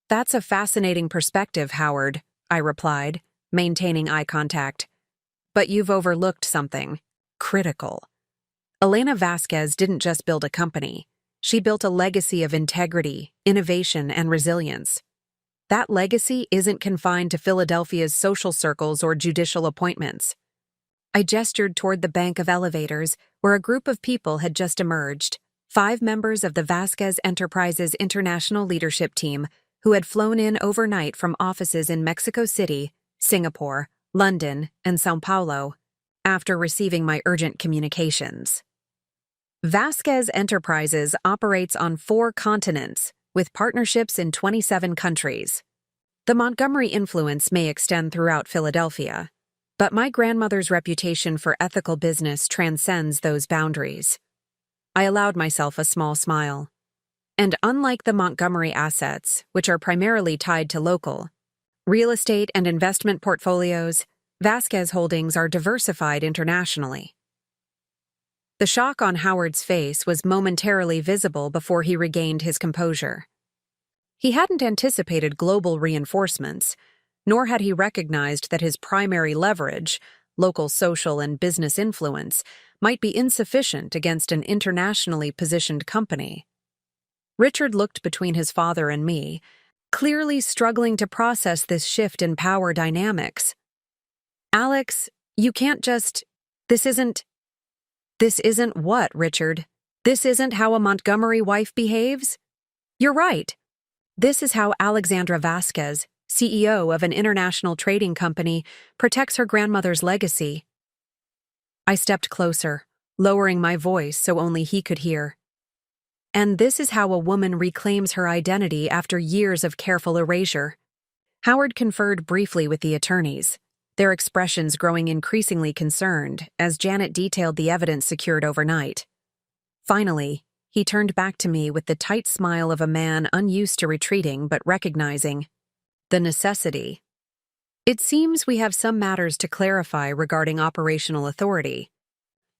That's a fascinating perspective, Howard, I replied, maintaining eye contact. But you've overlooked something critical. Elena Vasquez didn't just build a company. She built a legacy of integrity, innovation, and resilience. That legacy isn't confined to Philadelphia's social circles or judicial appointments. I gestured toward the bank of elevators where a group of people had just emerged, 5 members of the Vasquez Enterprises International Leadership Team who had flown in overnight from offices in Mexico City, Singapore, London, and São Paulo, after receiving my urgent communications. Vasquez Enterprises operates on 4 continents, with partnerships in 27 countries. The Montgomery influence may extend throughout Philadelphia, but my grandmother's reputation for ethical business transcends those boundaries. I allowed myself a small smile. And unlike the Montgomery assets, which are primarily tied to local real estate and investment portfolios, Vasquez holdings are diversified internationally. The shock on Howard's face was momentarily visible before he regained his composure. He hadn't anticipated global reinforcements, nor had he recognized that his primary leverage, local social and business influence, might be insufficient against an internationally positioned company. Richard looked between his father and me, clearly struggling to process this shift in power dynamics. Alex, you can't just— This isn't what, Richard? This isn't how a Montgomery wife behaves? You're right. This is how Alexandra Vasquez, CEO of an international trading company, protects her grandmother's legacy. I stepped closer, lowering my voice so only he could hear. And this is how a woman reclaims her identity after years of careful erasure. Howard conferred briefly with the attorneys, their expressions growing increasingly concerned as Janet detailed the evidence secured overnight. Finally, he turned back to me with the tight smile of a man unused to retreating but recognizing the necessity. It seems we have some matters to clarify regarding operational authority.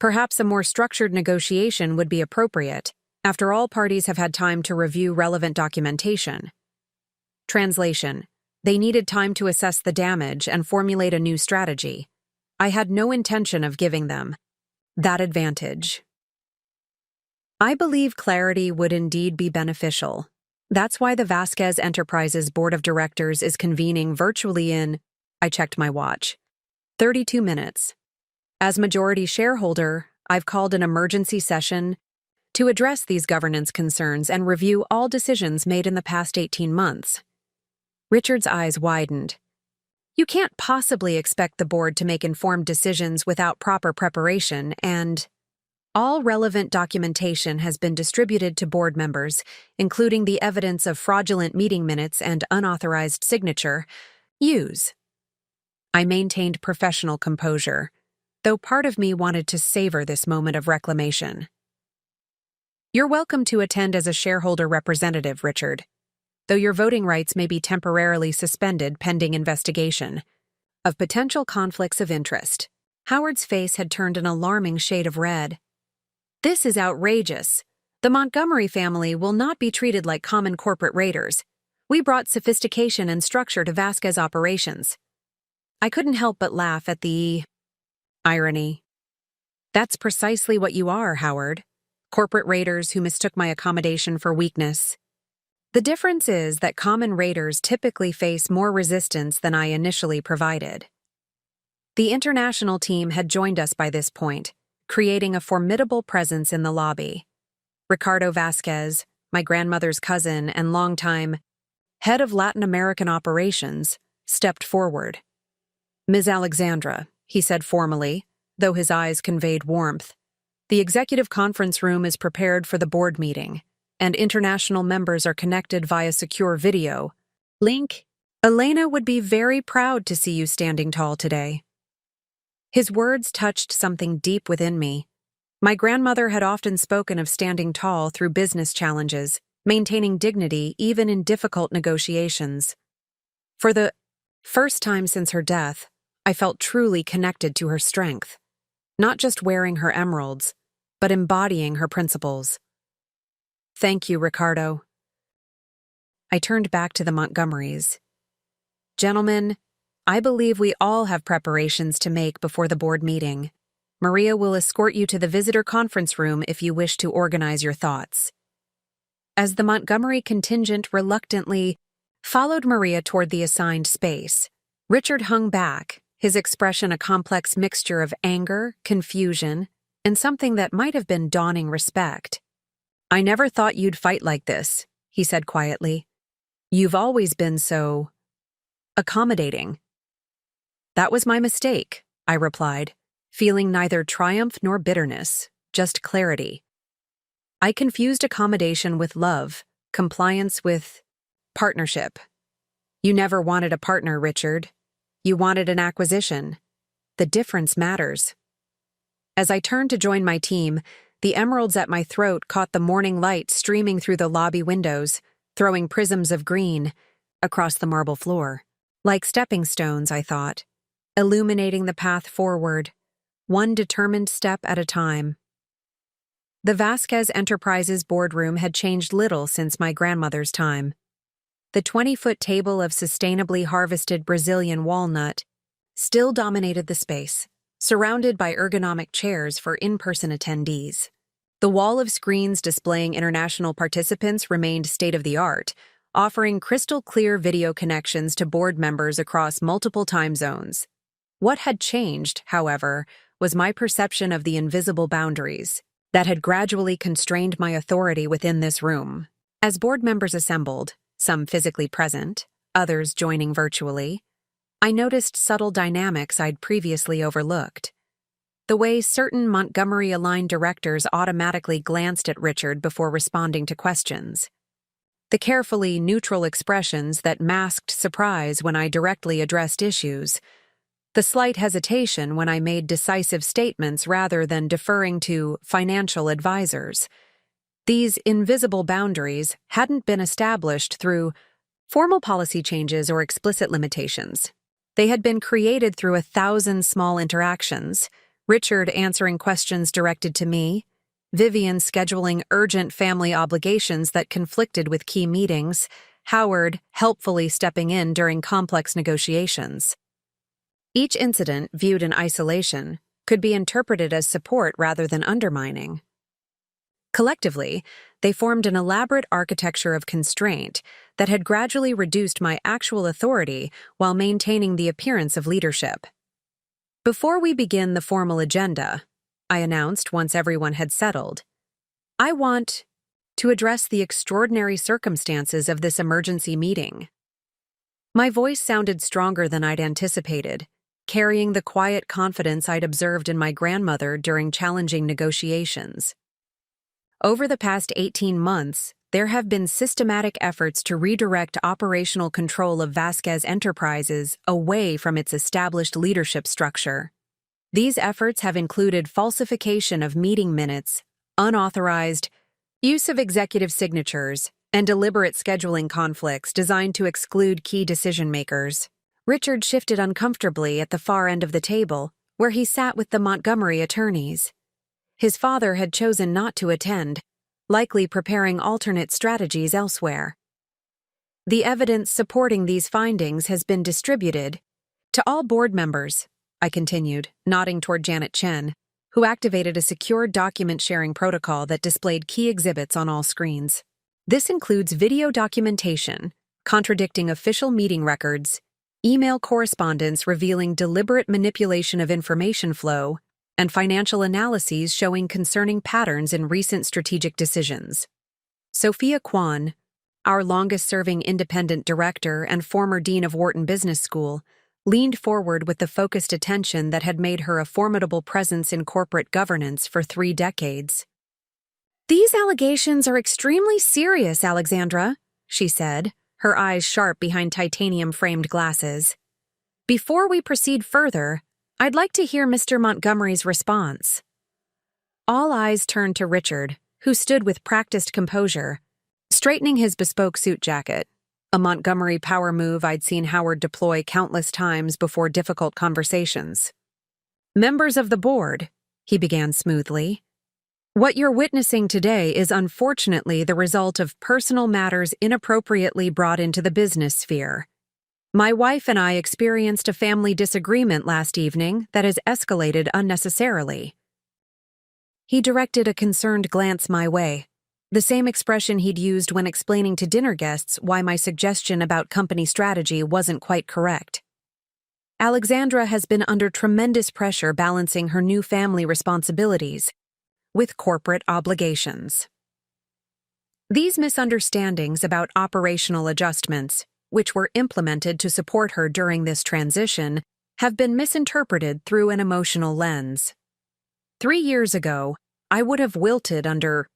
Perhaps a more structured negotiation would be appropriate, after all parties have had time to review relevant documentation. Translation: they needed time to assess the damage and formulate a new strategy. I had no intention of giving them that advantage. I believe clarity would indeed be beneficial, That's why the Vasquez Enterprises Board of Directors is convening virtually in, I checked my watch, 32 minutes. As majority shareholder, I've called an emergency session to address these governance concerns and review all decisions made in the past 18 months. Richard's eyes widened. You can't possibly expect the board to make informed decisions without proper preparation, and all relevant documentation has been distributed to board members, including the evidence of fraudulent meeting minutes and unauthorized signature. Use. I maintained professional composure, though part of me wanted to savor this moment of reclamation. You're welcome to attend as a shareholder representative, Richard, though your voting rights may be temporarily suspended pending investigation of potential conflicts of interest. Howard's face had turned an alarming shade of red. This is outrageous. The Montgomery family will not be treated like common corporate raiders. We brought sophistication and structure to Vasquez operations. I couldn't help but laugh at the irony. That's precisely what you are, Howard. Corporate raiders who mistook my accommodation for weakness. The difference is that common raiders typically face more resistance than I initially provided. The international team had joined us by this point, creating a formidable presence in the lobby. Ricardo Vasquez, my grandmother's cousin and longtime head of Latin American operations, stepped forward. Ms. Alexandra, he said formally, though his eyes conveyed warmth. The executive conference room is prepared for the board meeting, and international members are connected via secure video link. Elena would be very proud to see you standing tall today. His words touched something deep within me. My grandmother had often spoken of standing tall through business challenges, maintaining dignity even in difficult negotiations. For the first time since her death, I felt truly connected to her strength, not just wearing her emeralds, but embodying her principles. Thank you, Ricardo. I turned back to the Montgomerys. Gentlemen, I believe we all have preparations to make before the board meeting. Maria will escort you to the visitor conference room if you wish to organize your thoughts. As the Montgomery contingent reluctantly followed Maria toward the assigned space, Richard hung back, his expression a complex mixture of anger, confusion, and something that might have been dawning respect. I never thought you'd fight like this, he said quietly. You've always been so accommodating. That was my mistake, I replied, feeling neither triumph nor bitterness, just clarity. I confused accommodation with love, compliance with partnership. You never wanted a partner, Richard. You wanted an acquisition. The difference matters. As I turned to join my team, the emeralds at my throat caught the morning light streaming through the lobby windows, throwing prisms of green across the marble floor. Like stepping stones, I thought, illuminating the path forward, one determined step at a time. The Vasquez Enterprises boardroom had changed little since my grandmother's time. The 20-foot table of sustainably harvested Brazilian walnut still dominated the space, surrounded by ergonomic chairs for in-person attendees. The wall of screens displaying international participants remained state-of-the-art, offering crystal-clear video connections to board members across multiple time zones. What had changed, however, was my perception of the invisible boundaries that had gradually constrained my authority within this room. As board members assembled, some physically present, others joining virtually, I noticed subtle dynamics I'd previously overlooked. The way certain Montgomery-aligned directors automatically glanced at Richard before responding to questions. The carefully neutral expressions that masked surprise when I directly addressed issues. The slight hesitation when I made decisive statements rather than deferring to financial advisors. These invisible boundaries hadn't been established through formal policy changes or explicit limitations. They had been created through 1,000 small interactions, Richard answering questions directed to me, Vivian scheduling urgent family obligations that conflicted with key meetings, Howard helpfully stepping in during complex negotiations. Each incident, viewed in isolation, could be interpreted as support rather than undermining. Collectively, they formed an elaborate architecture of constraint that had gradually reduced my actual authority while maintaining the appearance of leadership. Before we begin the formal agenda, I announced once everyone had settled, I want to address the extraordinary circumstances of this emergency meeting. My voice sounded stronger than I'd anticipated, carrying the quiet confidence I'd observed in my grandmother during challenging negotiations. Over the past 18 months, there have been systematic efforts to redirect operational control of Vasquez Enterprises away from its established leadership structure. These efforts have included falsification of meeting minutes, unauthorized use of executive signatures, and deliberate scheduling conflicts designed to exclude key decision-makers. Richard shifted uncomfortably at the far end of the table, where he sat with the Montgomery attorneys. His father had chosen not to attend, likely preparing alternate strategies elsewhere. The evidence supporting these findings has been distributed to all board members, I continued, nodding toward Janet Chen, who activated a secure document sharing protocol that displayed key exhibits on all screens. This includes video documentation, contradicting official meeting records, email correspondence revealing deliberate manipulation of information flow, and financial analyses showing concerning patterns in recent strategic decisions. Sophia Kwan, our longest-serving independent director and former dean of Wharton Business School, leaned forward with the focused attention that had made her a formidable presence in corporate governance for 3 decades. "These allegations are extremely serious, Alexandra," she said, her eyes sharp behind titanium-framed glasses. "Before we proceed further, I'd like to hear Mr. Montgomery's response." All eyes turned to Richard, who stood with practiced composure, straightening his bespoke suit jacket, a Montgomery power move I'd seen Howard deploy countless times before difficult conversations. "Members of the board," he began smoothly, "what you're witnessing today is unfortunately the result of personal matters inappropriately brought into the business sphere. My wife and I experienced a family disagreement last evening that has escalated unnecessarily." He directed a concerned glance my way, the same expression he'd used when explaining to dinner guests why my suggestion about company strategy wasn't quite correct. Alexandra has been under tremendous pressure balancing her new family responsibilities with corporate obligations. These misunderstandings about operational adjustments, which were implemented to support her during this transition, have been misinterpreted through an emotional lens. 3 years ago, I would have wilted under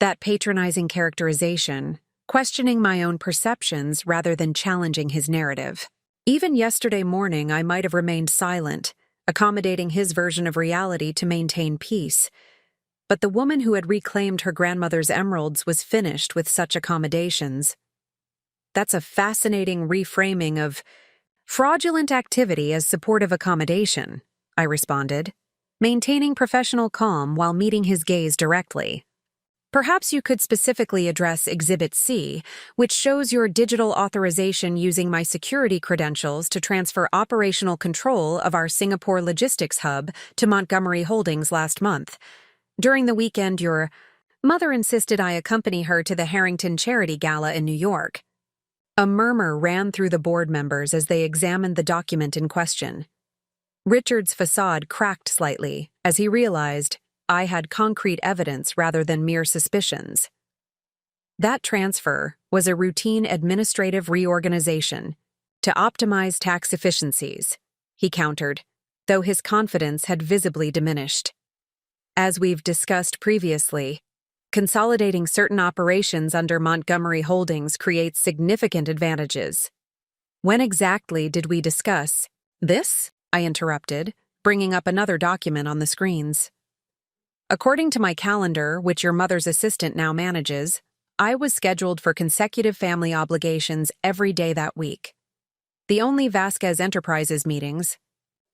that patronizing characterization, questioning my own perceptions rather than challenging his narrative. Even yesterday morning, I might have remained silent, accommodating his version of reality to maintain peace. But the woman who had reclaimed her grandmother's emeralds was finished with such accommodations. That's a fascinating reframing of fraudulent activity as supportive accommodation, I responded, maintaining professional calm while meeting his gaze directly. Perhaps you could specifically address Exhibit C, which shows your digital authorization using my security credentials to transfer operational control of our Singapore logistics hub to Montgomery Holdings last month. During the weekend, your mother insisted I accompany her to the Harrington Charity Gala in New York. A murmur ran through the board members as they examined the document in question. Richard's facade cracked slightly as he realized I had concrete evidence rather than mere suspicions. That transfer was a routine administrative reorganization to optimize tax efficiencies, he countered, though his confidence had visibly diminished. As we've discussed previously, consolidating certain operations under Montgomery Holdings creates significant advantages. When exactly did we discuss this? I interrupted, bringing up another document on the screens. According to my calendar, which your mother's assistant now manages, I was scheduled for consecutive family obligations every day that week. The only Vasquez Enterprises meetings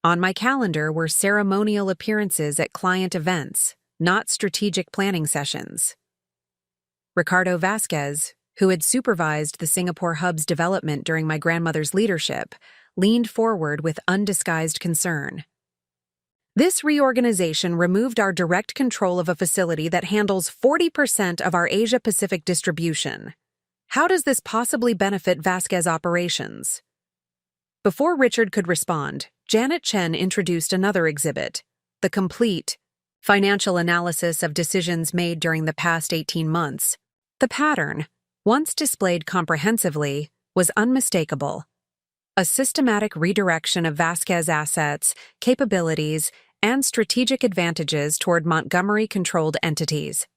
on my calendar were ceremonial appearances at client events, not strategic planning sessions. Ricardo Vasquez, who had supervised the Singapore hub's development during my grandmother's leadership, leaned forward with undisguised concern. This reorganization removed our direct control of a facility that handles 40% of our Asia-Pacific distribution. How does this possibly benefit Vasquez operations? Before Richard could respond, Janet Chen introduced another exhibit, the complete financial analysis of decisions made during the past 18 months. The pattern, once displayed comprehensively, was unmistakable. A systematic redirection of Vasquez assets, capabilities, and strategic advantages toward Montgomery-controlled entities.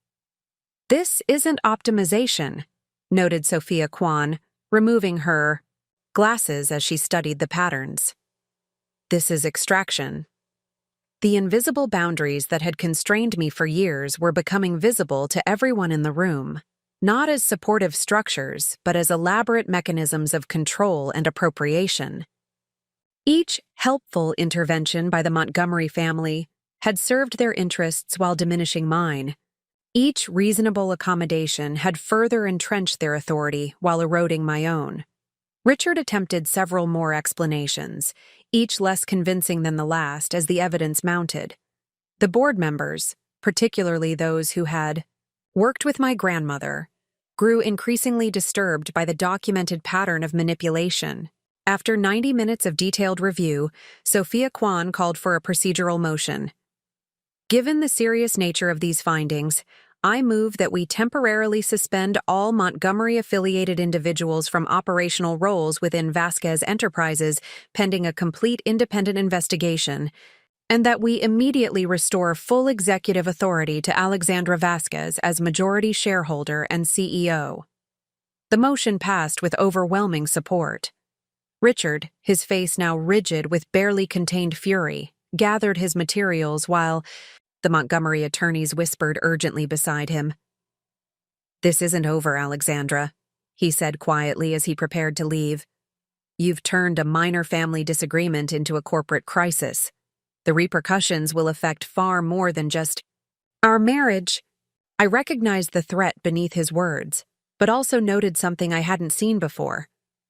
"This isn't optimization," noted Sophia Kwan, removing her glasses as she studied the patterns. "This is extraction." The invisible boundaries that had constrained me for years were becoming visible to everyone in the room, not as supportive structures, but as elaborate mechanisms of control and appropriation. Each helpful intervention by the Montgomery family had served their interests while diminishing mine. Each reasonable accommodation had further entrenched their authority while eroding my own. Richard attempted several more explanations, each less convincing than the last as the evidence mounted. The board members, particularly those who had worked with my grandmother, grew increasingly disturbed by the documented pattern of manipulation. After 90 minutes of detailed review, Sophia Kwan called for a procedural motion. "Given the serious nature of these findings, I move that we temporarily suspend all Montgomery-affiliated individuals from operational roles within Vasquez Enterprises pending a complete independent investigation, and that we immediately restore full executive authority to Alexandra Vasquez as majority shareholder and CEO." The motion passed with overwhelming support. Richard, his face now rigid with barely contained fury, gathered his materials while the Montgomery attorneys whispered urgently beside him. "This isn't over, Alexandra," he said quietly as he prepared to leave. "You've turned a minor family disagreement into a corporate crisis. The repercussions will affect far more than just our marriage." I recognized the threat beneath his words, but also noted something I hadn't seen before: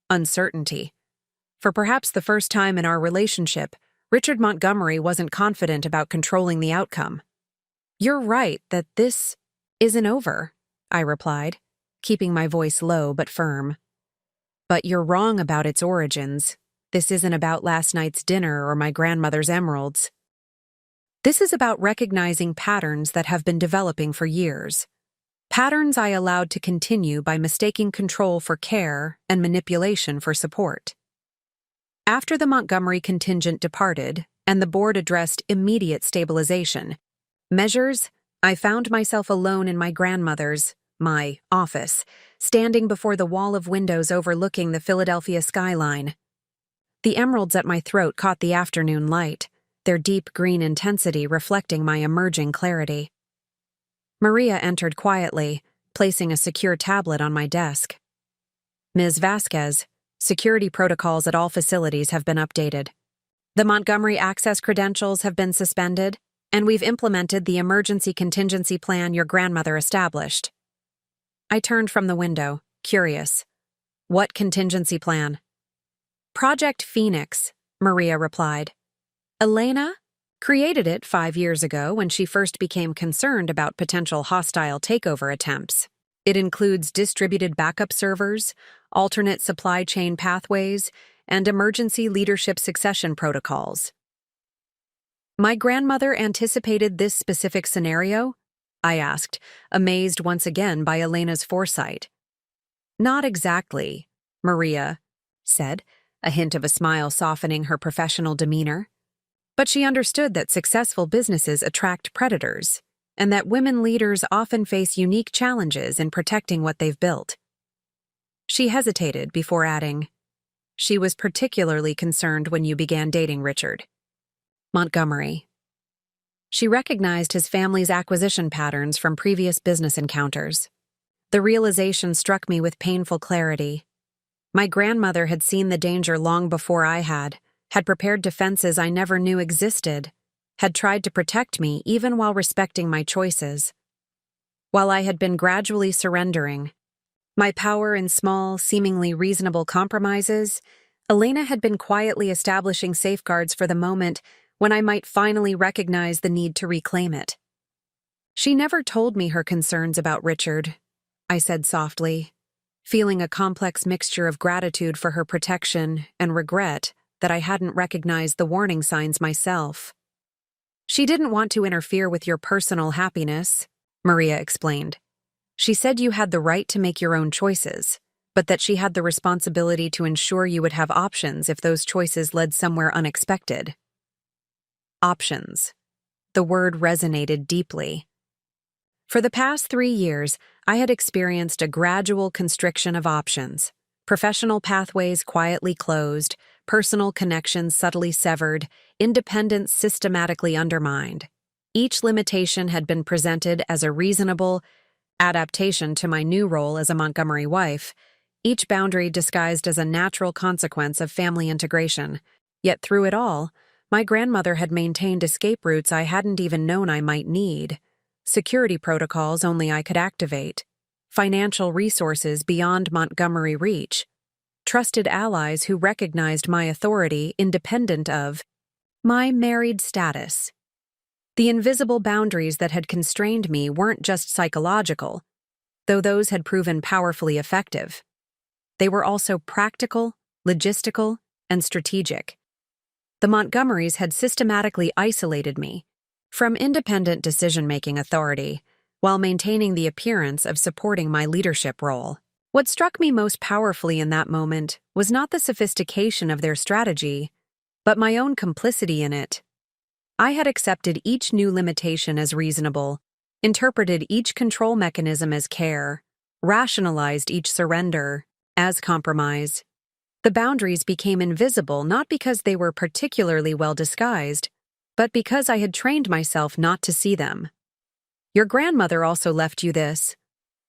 uncertainty. For perhaps the first time in our relationship, Richard Montgomery wasn't confident about controlling the outcome. "You're right that this isn't over," I replied, keeping my voice low but firm. "But you're wrong about its origins. This isn't about last night's dinner or my grandmother's emeralds. This is about recognizing patterns that have been developing for years. Patterns I allowed to continue by mistaking control for care and manipulation for support. After the Montgomery contingent departed and the board addressed immediate stabilization measures, I found myself alone in my grandmother's, my office, standing before the wall of windows overlooking the Philadelphia skyline. The emeralds at my throat caught the afternoon light, their deep green intensity reflecting my emerging clarity. Maria entered quietly, placing a secure tablet on my desk. "Ms. Vasquez, security protocols at all facilities have been updated. The Montgomery access credentials have been suspended, and we've implemented the emergency contingency plan your grandmother established." I turned from the window, curious. "What contingency plan?" "Project Phoenix," Maria replied. "Elena created it 5 years ago when she first became concerned about potential hostile takeover attempts. It includes distributed backup servers, alternate supply chain pathways, and emergency leadership succession protocols." "My grandmother anticipated this specific scenario?" I asked, amazed once again by Elena's foresight. "Not exactly," Maria said, a hint of a smile softening her professional demeanor. "But she understood that successful businesses attract predators, and that women leaders often face unique challenges in protecting what they've built." She hesitated before adding, "She was particularly concerned when you began dating Richard Montgomery." She recognized his family's acquisition patterns from previous business encounters. The realization struck me with painful clarity. My grandmother had seen the danger long before I had prepared defenses I never knew existed, had tried to protect me even while respecting my choices. While I had been gradually surrendering my power in small, seemingly reasonable compromises, Elena had been quietly establishing safeguards for the moment when I might finally recognize the need to reclaim it. She never told me her concerns about Richard, I said softly, feeling a complex mixture of gratitude for her protection and regret that I hadn't recognized the warning signs myself. She didn't want to interfere with your personal happiness, Maria explained. She said you had the right to make your own choices, but that she had the responsibility to ensure you would have options if those choices led somewhere unexpected. Options. The word resonated deeply. For the past 3 years, I had experienced a gradual constriction of options. Professional pathways quietly closed, personal connections subtly severed, independence systematically undermined. Each limitation had been presented as a reasonable adaptation to my new role as a Montgomery wife, each boundary disguised as a natural consequence of family integration. Yet through it all, my grandmother had maintained escape routes I hadn't even known I might need, security protocols only I could activate, financial resources beyond Montgomery reach, trusted allies who recognized my authority independent of my married status. The invisible boundaries that had constrained me weren't just psychological, though those had proven powerfully effective. They were also practical, logistical, and strategic. The Montgomerys had systematically isolated me from independent decision-making authority while maintaining the appearance of supporting my leadership role. What struck me most powerfully in that moment was not the sophistication of their strategy, but my own complicity in it. I had accepted each new limitation as reasonable, interpreted each control mechanism as care, rationalized each surrender as compromise. The boundaries became invisible not because they were particularly well disguised, but because I had trained myself not to see them. Your grandmother also left you this,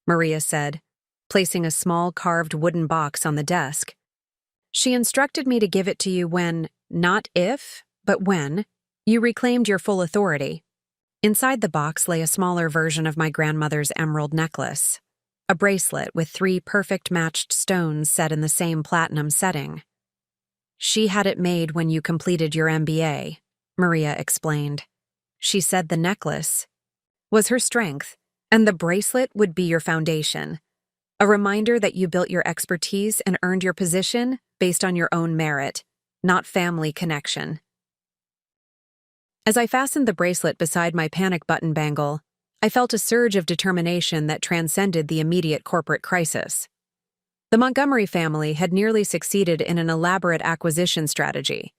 Maria said, placing a small carved wooden box on the desk. She instructed me to give it to you when, not if, but when, you reclaimed your full authority. Inside the box lay a smaller version of my grandmother's emerald necklace, a bracelet with 3 perfect matched stones set in the same platinum setting. She had it made when you completed your MBA, Maria explained. She said the necklace was her strength, and the bracelet would be your foundation, a reminder that you built your expertise and earned your position based on your own merit, not family connection. As I fastened the bracelet beside my panic button bangle, I felt a surge of determination that transcended the immediate corporate crisis. The Montgomery family had nearly succeeded in an elaborate acquisition strategy,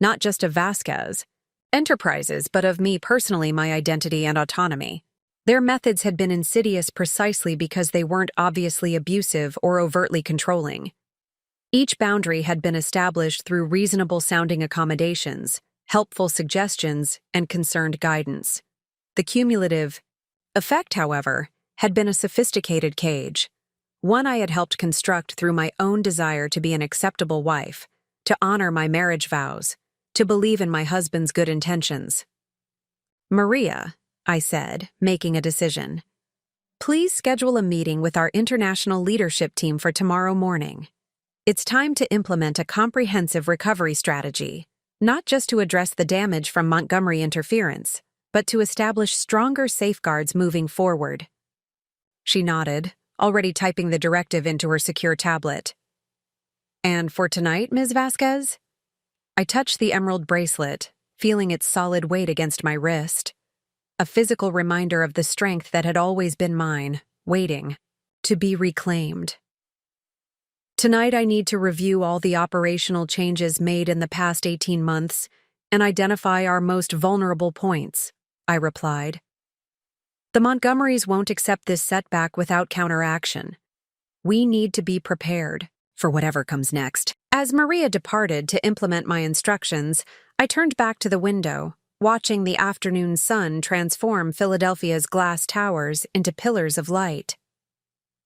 not just of Vasquez Enterprises, but of me personally, my identity and autonomy. Their methods had been insidious precisely because they weren't obviously abusive or overtly controlling. Each boundary had been established through reasonable-sounding accommodations, helpful suggestions, and concerned guidance. The cumulative effect, however, had been a sophisticated cage, one I had helped construct through my own desire to be an acceptable wife, to honor my marriage vows, to believe in my husband's good intentions. Maria, I said, making a decision, please schedule a meeting with our international leadership team for tomorrow morning. It's time to implement a comprehensive recovery strategy, not just to address the damage from Montgomery interference, but to establish stronger safeguards moving forward. She nodded, already typing the directive into her secure tablet. And for tonight, Ms. Vasquez? I touched the emerald bracelet, feeling its solid weight against my wrist, a physical reminder of the strength that had always been mine, waiting to be reclaimed. Tonight I need to review all the operational changes made in the past 18 months and identify our most vulnerable points, I replied. The Montgomerys won't accept this setback without counteraction. We need to be prepared for whatever comes next. As Maria departed to implement my instructions, I turned back to the window, watching the afternoon sun transform Philadelphia's glass towers into pillars of light.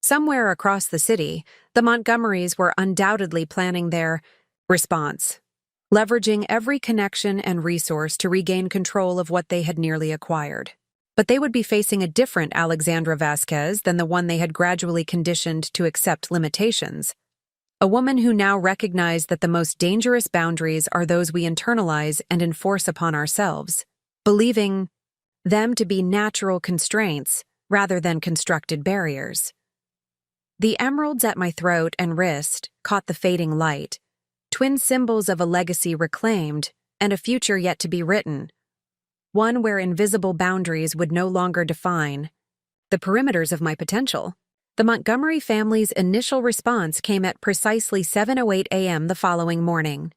Somewhere across the city, the Montgomerys were undoubtedly planning their response, leveraging every connection and resource to regain control of what they had nearly acquired. But they would be facing a different Alexandra Vasquez than the one they had gradually conditioned to accept limitations. A woman who now recognized that the most dangerous boundaries are those we internalize and enforce upon ourselves, believing them to be natural constraints rather than constructed barriers. The emeralds at my throat and wrist caught the fading light, twin symbols of a legacy reclaimed and a future yet to be written, one where invisible boundaries would no longer define the perimeters of my potential. The Montgomery family's initial response came at precisely 7:08 a.m. the following morning.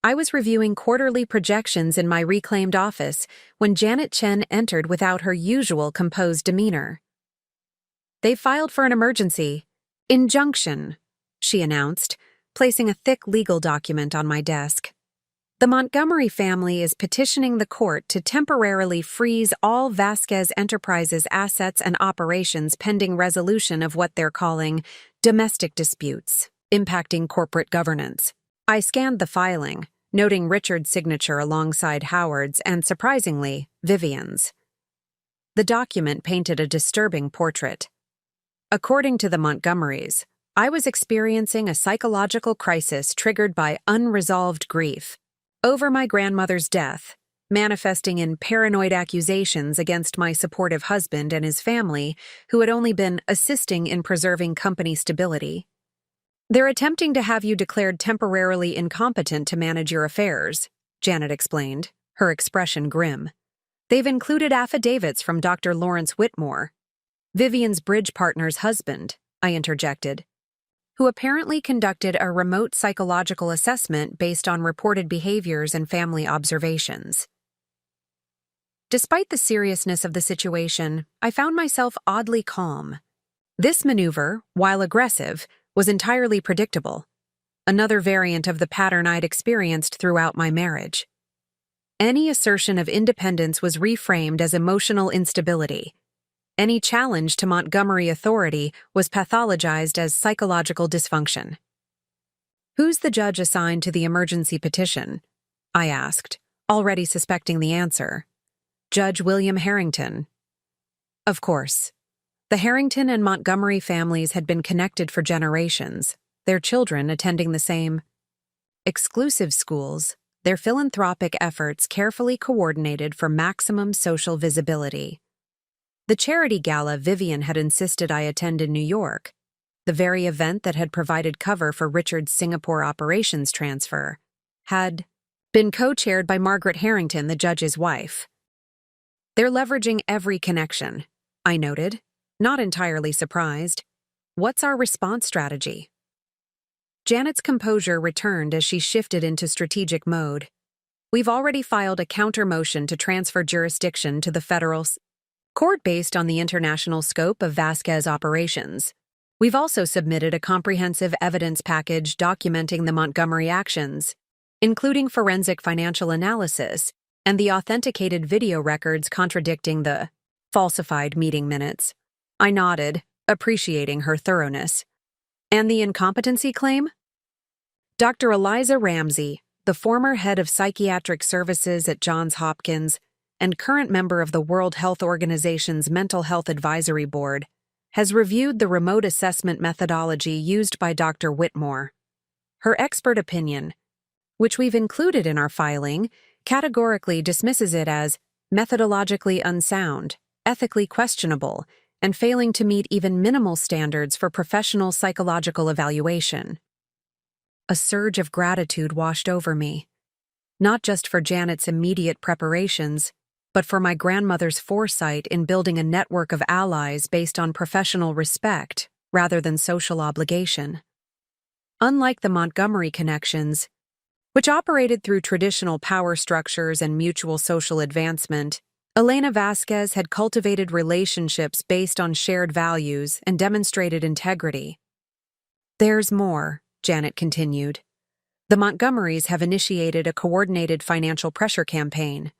I was reviewing quarterly projections in my reclaimed office when Janet Chen entered without her usual composed demeanor. "They filed for an emergency injunction," she announced, placing a thick legal document on my desk. "The Montgomery family is petitioning the court to temporarily freeze all Vasquez Enterprises assets and operations pending resolution of what they're calling domestic disputes impacting corporate governance." I scanned the filing, noting Richard's signature alongside Howard's and, surprisingly, Vivian's. The document painted a disturbing portrait. According to the Montgomerys, I was experiencing a psychological crisis triggered by unresolved grief over my grandmother's death, manifesting in paranoid accusations against my supportive husband and his family, who had only been assisting in preserving company stability. "They're attempting to have you declared temporarily incompetent to manage your affairs," Janet explained, her expression grim. "They've included affidavits from Dr. Lawrence Whitmore, Vivian's bridge partner's husband," I interjected, "who apparently conducted a remote psychological assessment based on reported behaviors and family observations." Despite the seriousness of the situation, I found myself oddly calm. This maneuver, while aggressive, was entirely predictable, another variant of the pattern I'd experienced throughout my marriage. Any assertion of independence was reframed as emotional instability. Any challenge to Montgomery authority was pathologized as psychological dysfunction. "Who's the judge assigned to the emergency petition?" I asked, already suspecting the answer. "Judge William Harrington." Of course. The Harrington and Montgomery families had been connected for generations, their children attending the same exclusive schools, their philanthropic efforts carefully coordinated for maximum social visibility. The charity gala Vivian had insisted I attend in New York, the very event that had provided cover for Richard's Singapore operations transfer, had been co-chaired by Margaret Harrington, the judge's wife. "They're leveraging every connection," I noted, not entirely surprised. "What's our response strategy?" Janet's composure returned as she shifted into strategic mode. "We've already filed a counter motion to transfer jurisdiction to the federal court based on the international scope of Vasquez operations. We've also submitted a comprehensive evidence package documenting the Montgomery actions, including forensic financial analysis and the authenticated video records contradicting the falsified meeting minutes." I nodded, appreciating her thoroughness. "And the incompetency claim?" Dr. Eliza Ramsey, the former head of psychiatric services at Johns Hopkins and current member of the World Health Organization's Mental Health Advisory Board, has reviewed the remote assessment methodology used by Dr. Whitmore. Her expert opinion, which we've included in our filing, categorically dismisses it as methodologically unsound, ethically questionable, and failing to meet even minimal standards for professional psychological evaluation. A surge of gratitude washed over me, not just for Janet's immediate preparations, but for my grandmother's foresight in building a network of allies based on professional respect rather than social obligation. Unlike the Montgomery connections, which operated through traditional power structures and mutual social advancement, Elena Vasquez had cultivated relationships based on shared values and demonstrated integrity. "There's more," Janet continued. "The Montgomerys have initiated a coordinated financial pressure campaign.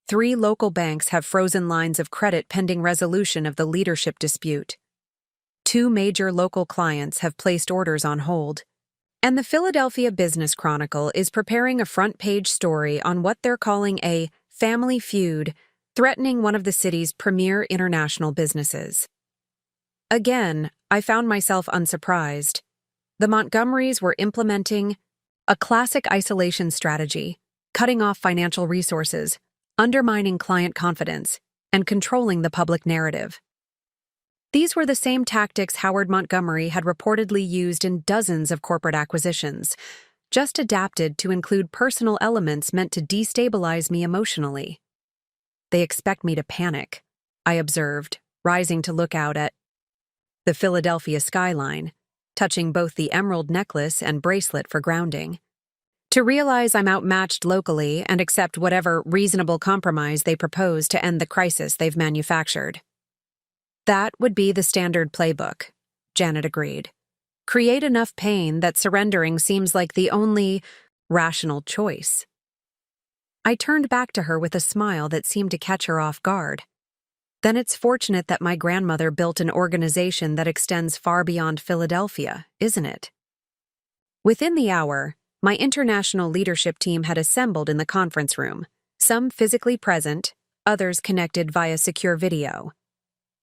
3 local banks have frozen lines of credit pending resolution of the leadership dispute. 2 major local clients have placed orders on hold. And the Philadelphia Business Chronicle is preparing a front-page story on what they're calling a family feud threatening one of the city's premier international businesses." Again, I found myself unsurprised. The Montgomerys were implementing a classic isolation strategy, cutting off financial resources, undermining client confidence, and controlling the public narrative. These were the same tactics Howard Montgomery had reportedly used in dozens of corporate acquisitions, just adapted to include personal elements meant to destabilize me emotionally. They expect me to panic, I observed, rising to look out at the Philadelphia skyline, touching both the emerald necklace and bracelet for grounding. To realize I'm outmatched locally and accept whatever reasonable compromise they propose to end the crisis they've manufactured. That would be the standard playbook, Janet agreed. Create enough pain that surrendering seems like the only rational choice. I turned back to her with a smile that seemed to catch her off guard. Then it's fortunate that my grandmother built an organization that extends far beyond Philadelphia, isn't it? Within the hour, my international leadership team had assembled in the conference room, some physically present, others connected via secure video.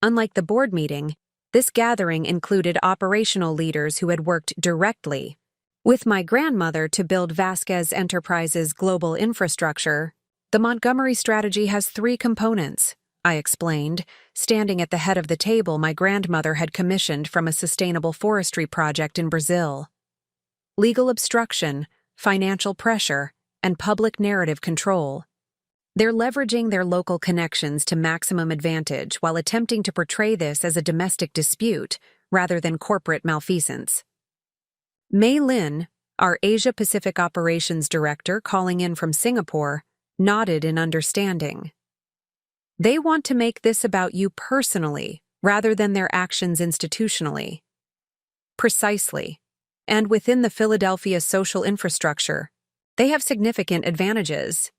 Unlike the board meeting, this gathering included operational leaders who had worked directly with my grandmother to build Vasquez Enterprises' global infrastructure. The Montgomery strategy has 3 components, I explained, standing at the head of the table my grandmother had commissioned from a sustainable forestry project in Brazil. Legal obstruction, financial pressure, and public narrative control. They're leveraging their local connections to maximum advantage while attempting to portray this as a domestic dispute rather than corporate malfeasance. Mei Lin, our Asia-Pacific Operations Director calling in from Singapore, nodded in understanding. They want to make this about you personally rather than their actions institutionally. Precisely. And within the Philadelphia social infrastructure, they have significant advantages.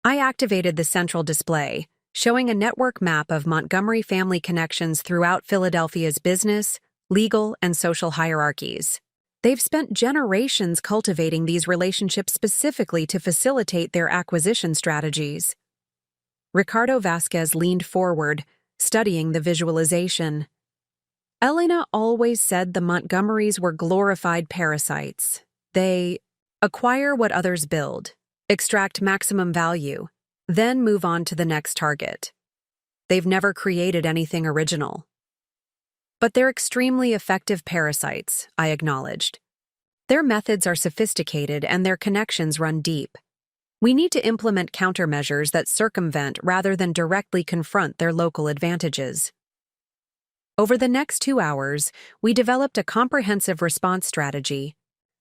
I activated the central display, showing a network map of Montgomery family connections throughout Philadelphia's business, legal, and social hierarchies. They've spent generations cultivating these relationships specifically to facilitate their acquisition strategies. Ricardo Vasquez leaned forward, studying the visualization. Elena always said the Montgomerys were glorified parasites. They acquire what others build, extract maximum value, then move on to the next target. They've never created anything original. But they're extremely effective parasites, I acknowledged. Their methods are sophisticated and their connections run deep. We need to implement countermeasures that circumvent rather than directly confront their local advantages. Over the next 2 hours, we developed a comprehensive response strategy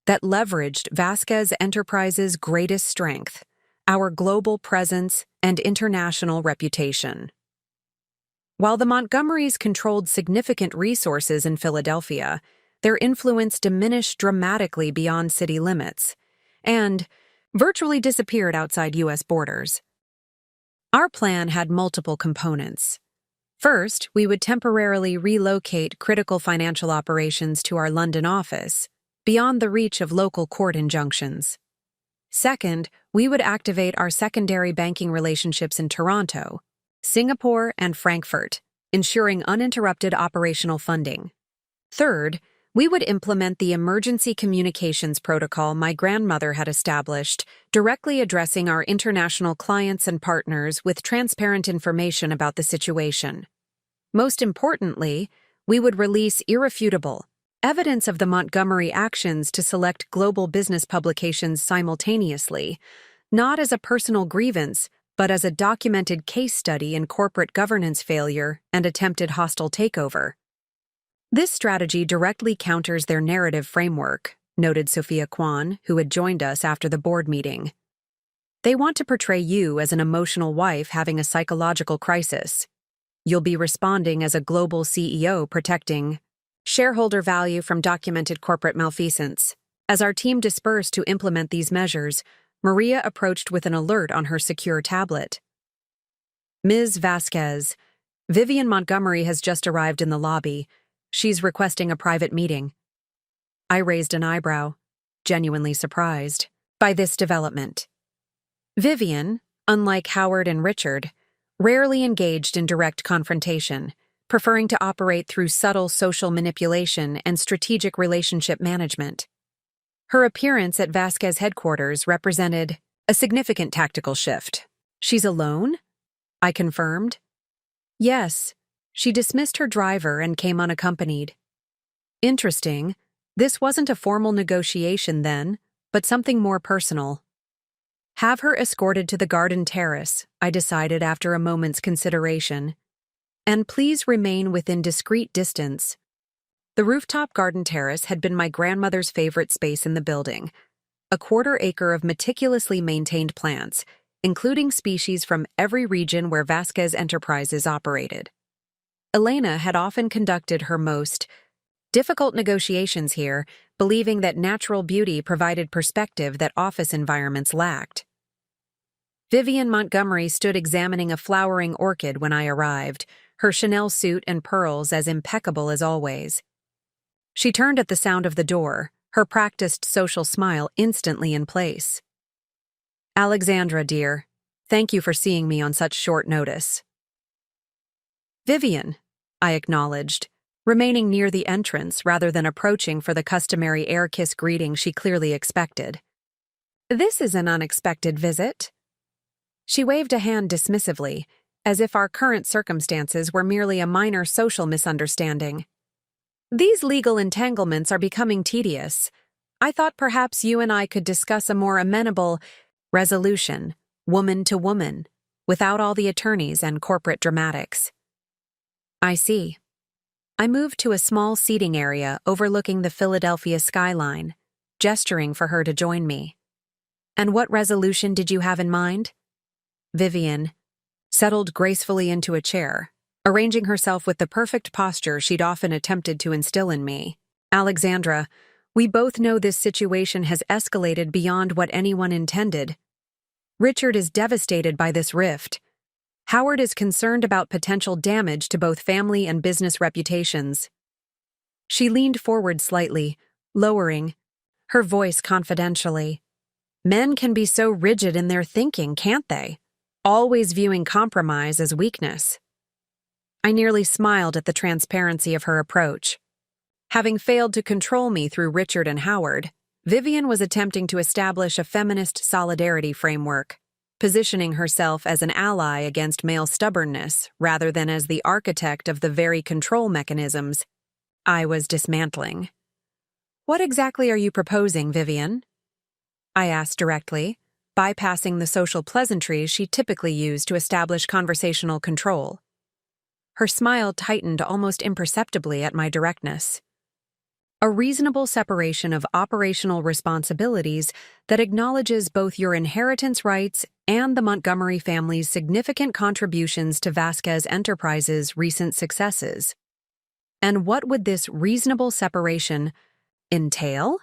that leveraged Vasquez Enterprises' greatest strength, our global presence and international reputation. While the Montgomerys controlled significant resources in Philadelphia, their influence diminished dramatically beyond city limits and virtually disappeared outside U.S. borders. Our plan had multiple components. First, we would temporarily relocate critical financial operations to our London office, beyond the reach of local court injunctions. Second, we would activate our secondary banking relationships in Toronto, Singapore, and Frankfurt, ensuring uninterrupted operational funding. Third, we would implement the emergency communications protocol my grandmother had established, directly addressing our international clients and partners with transparent information about the situation. Most importantly, we would release irrefutable evidence of the Montgomery actions to select global business publications simultaneously, not as a personal grievance, but as a documented case study in corporate governance failure and attempted hostile takeover. This strategy directly counters their narrative framework, noted Sophia Kwan, who had joined us after the board meeting. They want to portray you as an emotional wife having a psychological crisis. You'll be responding as a global CEO protecting shareholder value from documented corporate malfeasance. As our team dispersed to implement these measures, Maria approached with an alert on her secure tablet. Ms. Vasquez, Vivian Montgomery has just arrived in the lobby. She's requesting a private meeting. I raised an eyebrow, genuinely surprised by this development. Vivian, unlike Howard and Richard, rarely engaged in direct confrontation, preferring to operate through subtle social manipulation and strategic relationship management. Her appearance at Vasquez headquarters represented a significant tactical shift. "She's alone?" I confirmed. "Yes. She dismissed her driver and came unaccompanied." "Interesting. This wasn't a formal negotiation then, but something more personal." "Have her escorted to the garden terrace," I decided after a moment's consideration. "And please remain within discreet distance." The rooftop garden terrace had been my grandmother's favorite space in the building, a quarter-acre of meticulously maintained plants, including species from every region where Vasquez Enterprises operated. Elena had often conducted her most difficult negotiations here, believing that natural beauty provided perspective that office environments lacked. Vivian Montgomery stood examining a flowering orchid when I arrived, her Chanel suit and pearls as impeccable as always. She turned at the sound of the door, her practiced social smile instantly in place. "Alexandra, dear, thank you for seeing me on such short notice." "Vivian," I acknowledged, remaining near the entrance rather than approaching for the customary air-kiss greeting she clearly expected. "This is an unexpected visit." She waved a hand dismissively, as if our current circumstances were merely a minor social misunderstanding. "These legal entanglements are becoming tedious. I thought perhaps you and I could discuss a more amenable resolution, woman to woman, without all the attorneys and corporate dramatics." "I see." I moved to a small seating area overlooking the Philadelphia skyline, gesturing for her to join me. "And what resolution did you have in mind?" Vivian settled gracefully into a chair, arranging herself with the perfect posture she'd often attempted to instill in me. "Alexandra, we both know this situation has escalated beyond what anyone intended. Richard is devastated by this rift. Howard is concerned about potential damage to both family and business reputations." She leaned forward slightly, lowering her voice confidentially. "Men can be so rigid in their thinking, can't they? Always viewing compromise as weakness." I nearly smiled at the transparency of her approach. Having failed to control me through Richard and Howard, Vivian was attempting to establish a feminist solidarity framework, positioning herself as an ally against male stubbornness rather than as the architect of the very control mechanisms I was dismantling. "What exactly are you proposing, Vivian?" I asked directly, bypassing the social pleasantries she typically used to establish conversational control. Her smile tightened almost imperceptibly at my directness. "A reasonable separation of operational responsibilities that acknowledges both your inheritance rights and the Montgomery family's significant contributions to Vasquez Enterprises' recent successes." "And what would this reasonable separation entail?"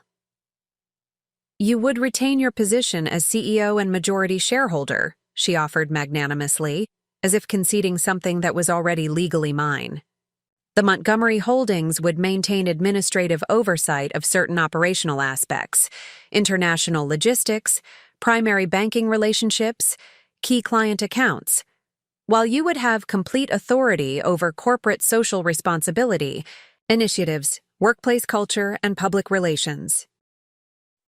"You would retain your position as CEO and majority shareholder," she offered magnanimously, as if conceding something that was already legally mine. "The Montgomery Holdings would maintain administrative oversight of certain operational aspects, international logistics, primary banking relationships, key client accounts, while you would have complete authority over corporate social responsibility, initiatives, workplace culture, and public relations."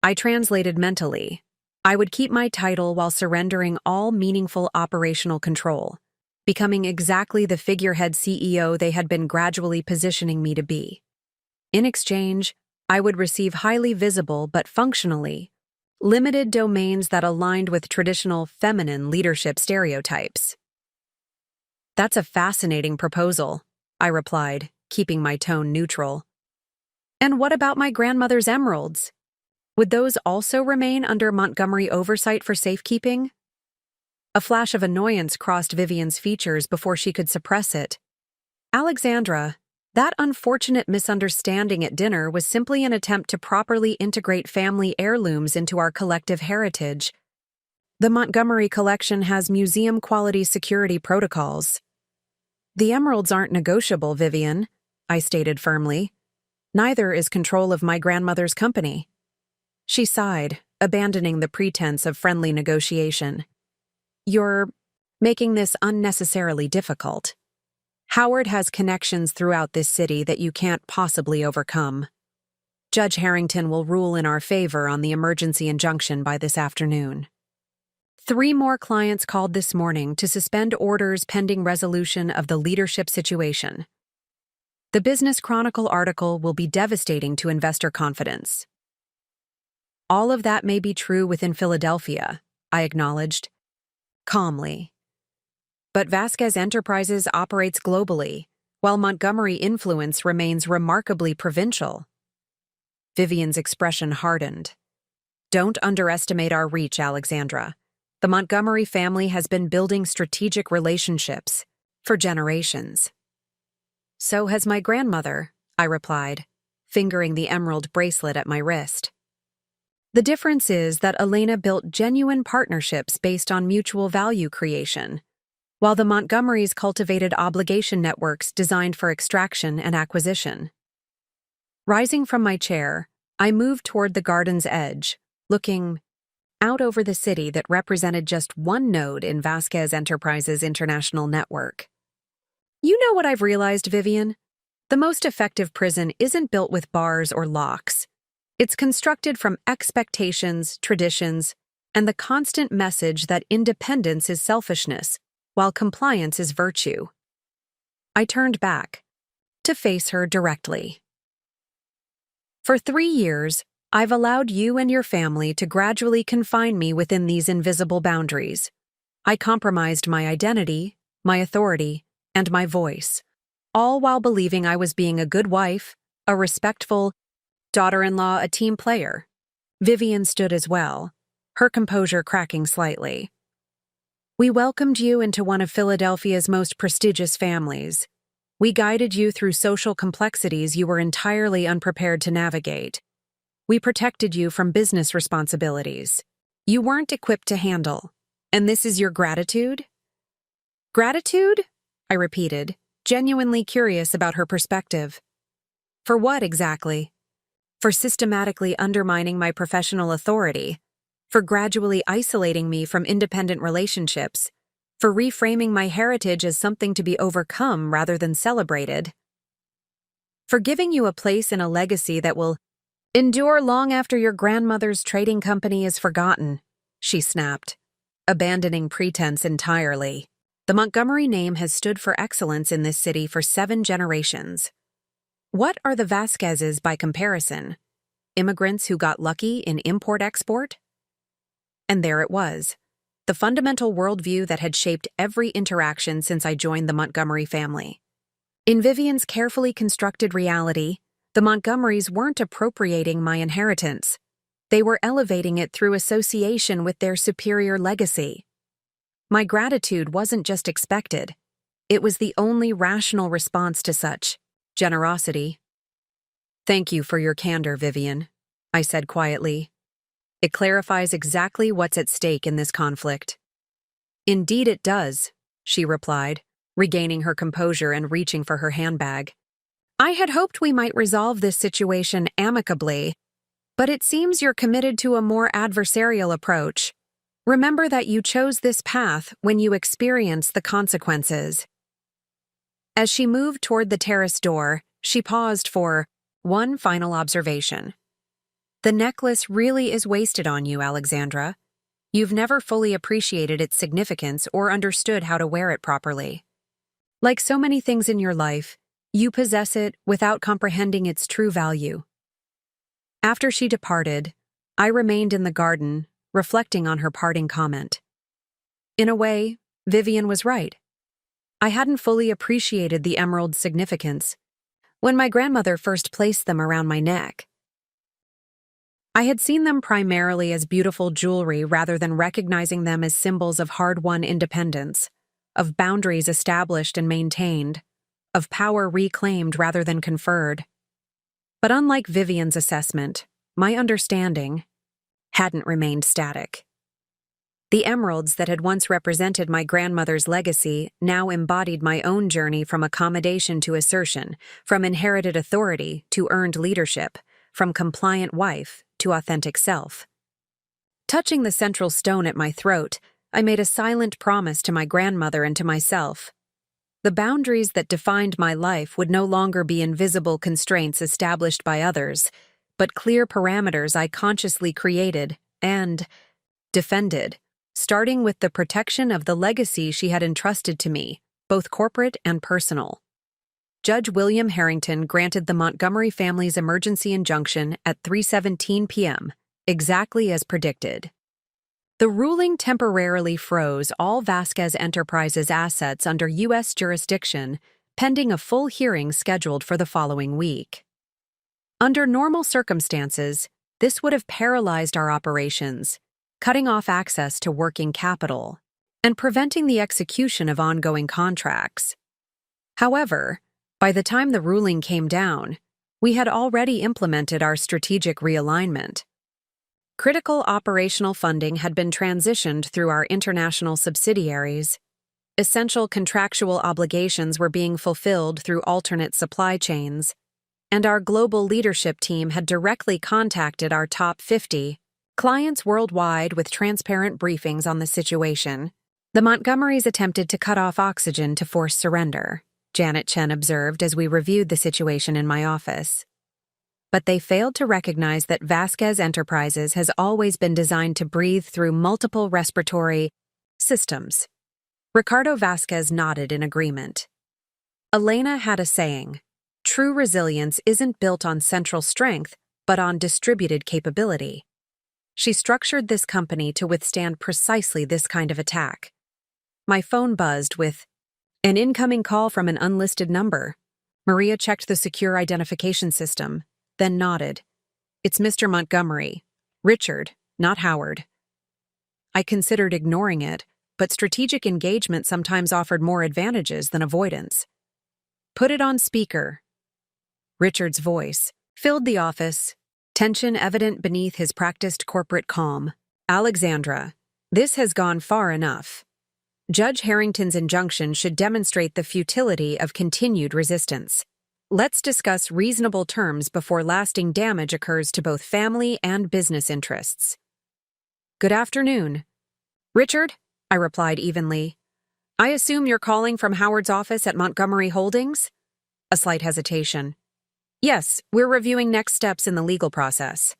I translated mentally. I would keep my title while surrendering all meaningful operational control, becoming exactly the figurehead CEO they had been gradually positioning me to be. In exchange, I would receive highly visible but functionally limited domains that aligned with traditional feminine leadership stereotypes. "That's a fascinating proposal," I replied, keeping my tone neutral. "And what about my grandmother's emeralds? Would those also remain under Montgomery oversight for safekeeping?" A flash of annoyance crossed Vivian's features before she could suppress it. "Alexandra, that unfortunate misunderstanding at dinner was simply an attempt to properly integrate family heirlooms into our collective heritage. The Montgomery collection has museum-quality security protocols." "The emeralds aren't negotiable, Vivian," I stated firmly. "Neither is control of my grandmother's company." She sighed, abandoning the pretense of friendly negotiation. "You're making this unnecessarily difficult." Howard has connections throughout this city that you can't possibly overcome. Judge Harrington will rule in our favor on the emergency injunction by this afternoon. 3 more clients called this morning to suspend orders pending resolution of the leadership situation. The Business Chronicle article will be devastating to investor confidence. All of that may be true within Philadelphia, I acknowledged, calmly. But Vasquez Enterprises operates globally, while Montgomery influence remains remarkably provincial. Vivian's expression hardened. Don't underestimate our reach, Alexandra. The Montgomery family has been building strategic relationships for generations. So has my grandmother, I replied, fingering the emerald bracelet at my wrist. The difference is that Elena built genuine partnerships based on mutual value creation, while the Montgomerys cultivated obligation networks designed for extraction and acquisition. Rising from my chair, I moved toward the garden's edge, looking out over the city that represented just one node in Vasquez Enterprises' international network. You know what I've realized, Vivian? The most effective prison isn't built with bars or locks. It's constructed from expectations, traditions, and the constant message that independence is selfishness, while compliance is virtue. I turned back to face her directly. For 3 years, I've allowed you and your family to gradually confine me within these invisible boundaries. I compromised my identity, my authority, and my voice, all while believing I was being a good wife, a respectful daughter-in-law, a team player. Vivian stood as well, her composure cracking slightly. We welcomed you into one of Philadelphia's most prestigious families. We guided you through social complexities you were entirely unprepared to navigate. We protected you from business responsibilities you weren't equipped to handle. And this is your gratitude? Gratitude? I repeated, genuinely curious about her perspective. For what exactly? For systematically undermining my professional authority, for gradually isolating me from independent relationships, for reframing my heritage as something to be overcome rather than celebrated, for giving you a place in a legacy that will endure long after your grandmother's trading company is forgotten, she snapped, abandoning pretense entirely. The Montgomery name has stood for excellence in this city for 7 generations. What are the Vasquezes by comparison? Immigrants who got lucky in import-export? And there it was, the fundamental worldview that had shaped every interaction since I joined the Montgomery family. In Vivian's carefully constructed reality, the Montgomerys weren't appropriating my inheritance. They were elevating it through association with their superior legacy. My gratitude wasn't just expected. It was the only rational response to such generosity. Thank you for your candor, Vivian, I said quietly. It clarifies exactly what's at stake in this conflict. Indeed it does, she replied, regaining her composure and reaching for her handbag. I had hoped we might resolve this situation amicably, but it seems you're committed to a more adversarial approach. Remember that you chose this path when you experienced the consequences. As she moved toward the terrace door, she paused for one final observation. The necklace really is wasted on you, Alexandra. You've never fully appreciated its significance or understood how to wear it properly. Like so many things in your life, you possess it without comprehending its true value. After she departed, I remained in the garden, reflecting on her parting comment. In a way, Vivian was right. I hadn't fully appreciated the emerald's significance when my grandmother first placed them around my neck. I had seen them primarily as beautiful jewelry rather than recognizing them as symbols of hard-won independence, of boundaries established and maintained, of power reclaimed rather than conferred. But unlike Vivian's assessment, my understanding hadn't remained static. The emeralds that had once represented my grandmother's legacy now embodied my own journey from accommodation to assertion, from inherited authority to earned leadership, from compliant wife to authentic self. Touching the central stone at my throat, I made a silent promise to my grandmother and to myself. The boundaries that defined my life would no longer be invisible constraints established by others, but clear parameters I consciously created and defended, starting with the protection of the legacy she had entrusted to me, both corporate and personal. Judge William Harrington granted the Montgomery family's emergency injunction at 3:17 p.m., exactly as predicted. The ruling temporarily froze all Vasquez Enterprises assets under U.S. jurisdiction, pending a full hearing scheduled for the following week. Under normal circumstances, this would have paralyzed our operations, cutting off access to working capital, and preventing the execution of ongoing contracts. However, by the time the ruling came down, we had already implemented our strategic realignment. Critical operational funding had been transitioned through our international subsidiaries. Essential contractual obligations were being fulfilled through alternate supply chains, and our global leadership team had directly contacted our top 50 clients worldwide with transparent briefings on the situation. The Montgomerys attempted to cut off oxygen to force surrender, Janet Chen observed as we reviewed the situation in my office. But they failed to recognize that Vasquez Enterprises has always been designed to breathe through multiple respiratory systems. Ricardo Vasquez nodded in agreement. Elena had a saying, "True resilience isn't built on central strength, but on distributed capability." She structured this company to withstand precisely this kind of attack. My phone buzzed with an incoming call from an unlisted number. Maria checked the secure identification system, then nodded. "It's Mr. Montgomery. Richard, not Howard." I considered ignoring it, but strategic engagement sometimes offered more advantages than avoidance. "Put it on speaker." Richard's voice filled the office, tension evident beneath his practiced corporate calm. "Alexandra, this has gone far enough. Judge Harrington's injunction should demonstrate the futility of continued resistance. Let's discuss reasonable terms before lasting damage occurs to both family and business interests." "Good afternoon." "Richard," I replied evenly. "I assume you're calling from Howard's office at Montgomery Holdings?" A slight hesitation. "Yes, we're reviewing next steps in the legal process."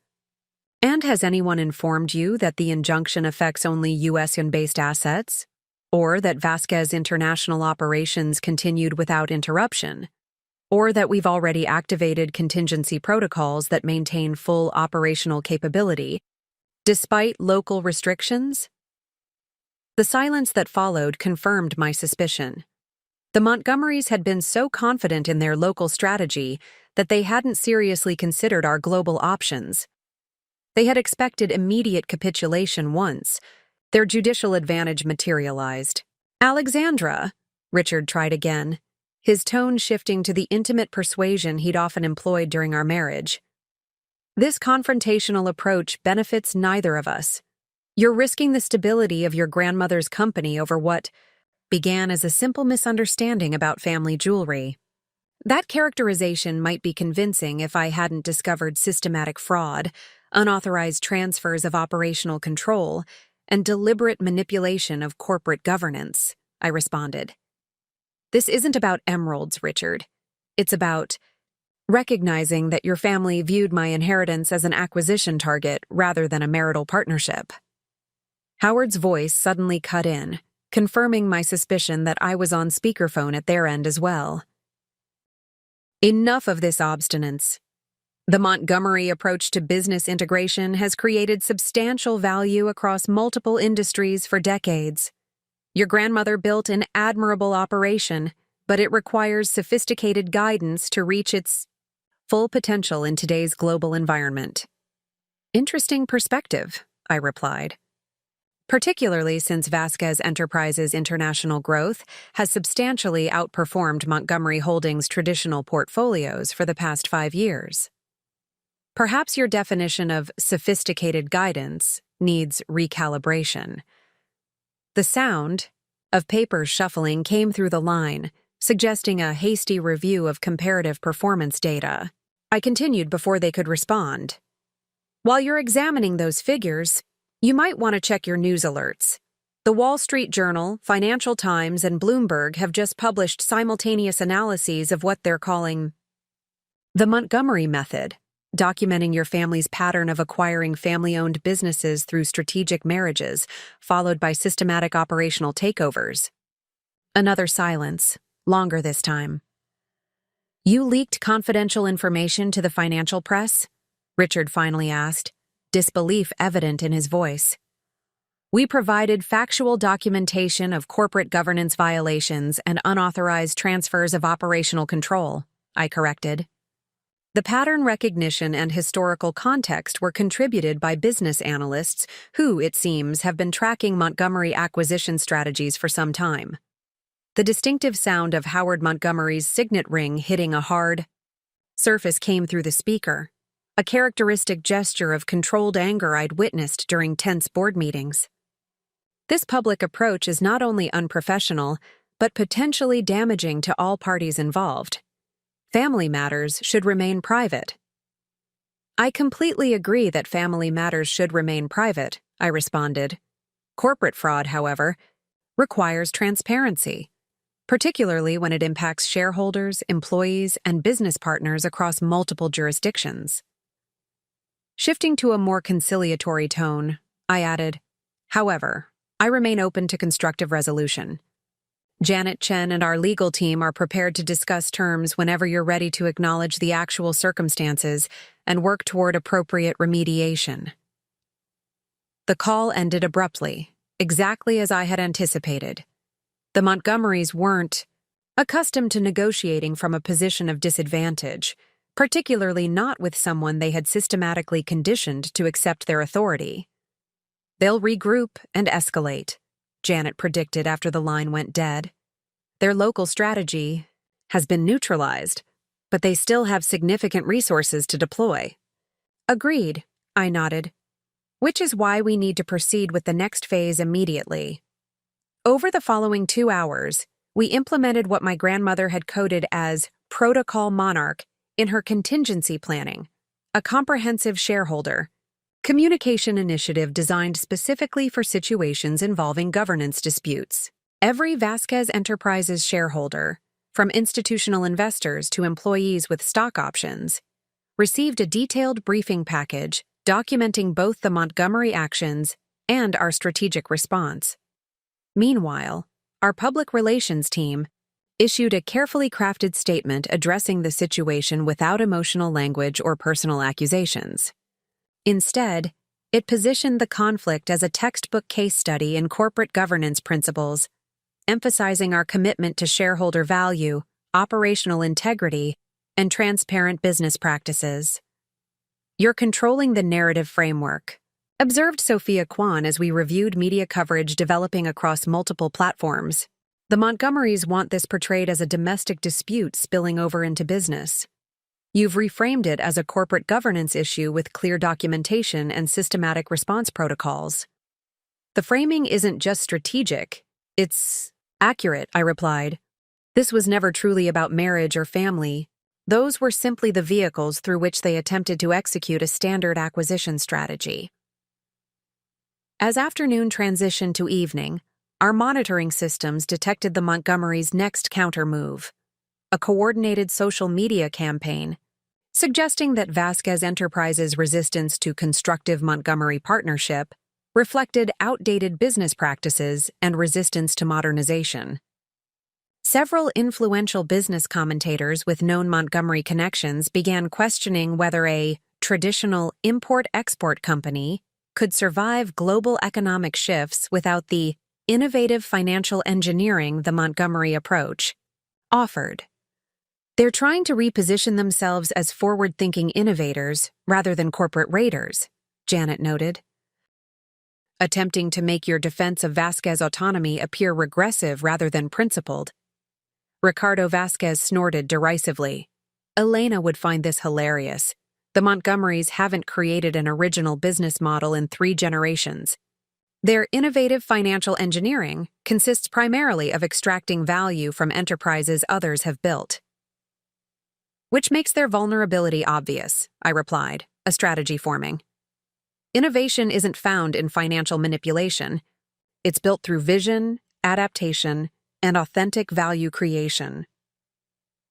"And has anyone informed you that the injunction affects only U.S.-based assets? Or that Vasquez International operations continued without interruption? Or that we've already activated contingency protocols that maintain full operational capability, despite local restrictions?" The silence that followed confirmed my suspicion. The Montgomerys had been so confident in their local strategy that they hadn't seriously considered our global options. They had expected immediate capitulation once their judicial advantage materialized. "Alexandra," Richard tried again, his tone shifting to the intimate persuasion he'd often employed during our marriage. "This confrontational approach benefits neither of us. You're risking the stability of your grandmother's company over what began as a simple misunderstanding about family jewelry. That characterization might be convincing if I hadn't discovered systematic fraud, unauthorized transfers of operational control, and deliberate manipulation of corporate governance," I responded. "This isn't about emeralds, Richard. It's about recognizing that your family viewed my inheritance as an acquisition target rather than a marital partnership." Howard's voice suddenly cut in, confirming my suspicion that I was on speakerphone at their end as well. "Enough of this obstinance. The Montgomery approach to business integration has created substantial value across multiple industries for decades. Your grandmother built an admirable operation, but it requires sophisticated guidance to reach its full potential in today's global environment." "Interesting perspective," I replied. "Particularly since Vasquez Enterprises' international growth has substantially outperformed Montgomery Holdings' traditional portfolios for the past 5 years. Perhaps your definition of sophisticated guidance needs recalibration." The sound of papers shuffling came through the line, suggesting a hasty review of comparative performance data. I continued before they could respond. "While you're examining those figures, you might want to check your news alerts. The Wall Street Journal, Financial Times, and Bloomberg have just published simultaneous analyses of what they're calling the Montgomery Method, documenting your family's pattern of acquiring family-owned businesses through strategic marriages, followed by systematic operational takeovers. Another silence, longer this time. "You leaked confidential information to the financial press?" Richard finally asked, disbelief evident in his voice. "We provided factual documentation of corporate governance violations and unauthorized transfers of operational control," I corrected. The pattern recognition and historical context were contributed by business analysts who, it seems, have been tracking Montgomery acquisition strategies for some time. The distinctive sound of Howard Montgomery's signet ring hitting a hard surface came through the speaker, a characteristic gesture of controlled anger I'd witnessed during tense board meetings. This public approach is not only unprofessional, but potentially damaging to all parties involved. Family matters should remain private. "I completely agree that family matters should remain private," I responded. "Corporate fraud, however, requires transparency, particularly when it impacts shareholders, employees, and business partners across multiple jurisdictions." Shifting to a more conciliatory tone, I added, "However, I remain open to constructive resolution. Janet Chen and our legal team are prepared to discuss terms whenever you're ready to acknowledge the actual circumstances and work toward appropriate remediation." The call ended abruptly, exactly as I had anticipated. The Montgomerys weren't accustomed to negotiating from a position of disadvantage, particularly not with someone they had systematically conditioned to accept their authority. "They'll regroup and escalate," Janet predicted after the line went dead. "Their local strategy has been neutralized, but they still have significant resources to deploy." "Agreed," I nodded, "which is why we need to proceed with the next phase immediately." Over the following 2 hours, we implemented what my grandmother had coded as Protocol Monarch in her contingency planning, a comprehensive shareholder communication initiative designed specifically for situations involving governance disputes. Every Vasquez Enterprises shareholder, from institutional investors to employees with stock options, received a detailed briefing package documenting both the Montgomery actions and our strategic response. Meanwhile, our public relations team issued a carefully crafted statement addressing the situation without emotional language or personal accusations. Instead, it positioned the conflict as a textbook case study in corporate governance principles, emphasizing our commitment to shareholder value, operational integrity, and transparent business practices. "You're controlling the narrative framework," observed Sophia Kwan as we reviewed media coverage developing across multiple platforms. "The Montgomerys want this portrayed as a domestic dispute spilling over into business. You've reframed it as a corporate governance issue with clear documentation and systematic response protocols." "The framing isn't just strategic, it's accurate," I replied. "This was never truly about marriage or family. Those were simply the vehicles through which they attempted to execute a standard acquisition strategy." As afternoon transitioned to evening, our monitoring systems detected the Montgomerys' next counter-move, a coordinated social media campaign suggesting that Vasquez Enterprises' resistance to constructive Montgomery partnership reflected outdated business practices and resistance to modernization. Several influential business commentators with known Montgomery connections began questioning whether a traditional import-export company could survive global economic shifts without the innovative financial engineering the Montgomery approach offered. "They're trying to reposition themselves as forward-thinking innovators rather than corporate raiders," Janet noted. "Attempting to make your defense of Vasquez autonomy appear regressive rather than principled." Ricardo Vasquez snorted derisively. "Elena would find this hilarious. The Montgomerys haven't created an original business model in 3 generations. Their innovative financial engineering consists primarily of extracting value from enterprises others have built." "Which makes their vulnerability obvious," I replied, a strategy forming. "Innovation isn't found in financial manipulation. It's built through vision, adaptation, and authentic value creation.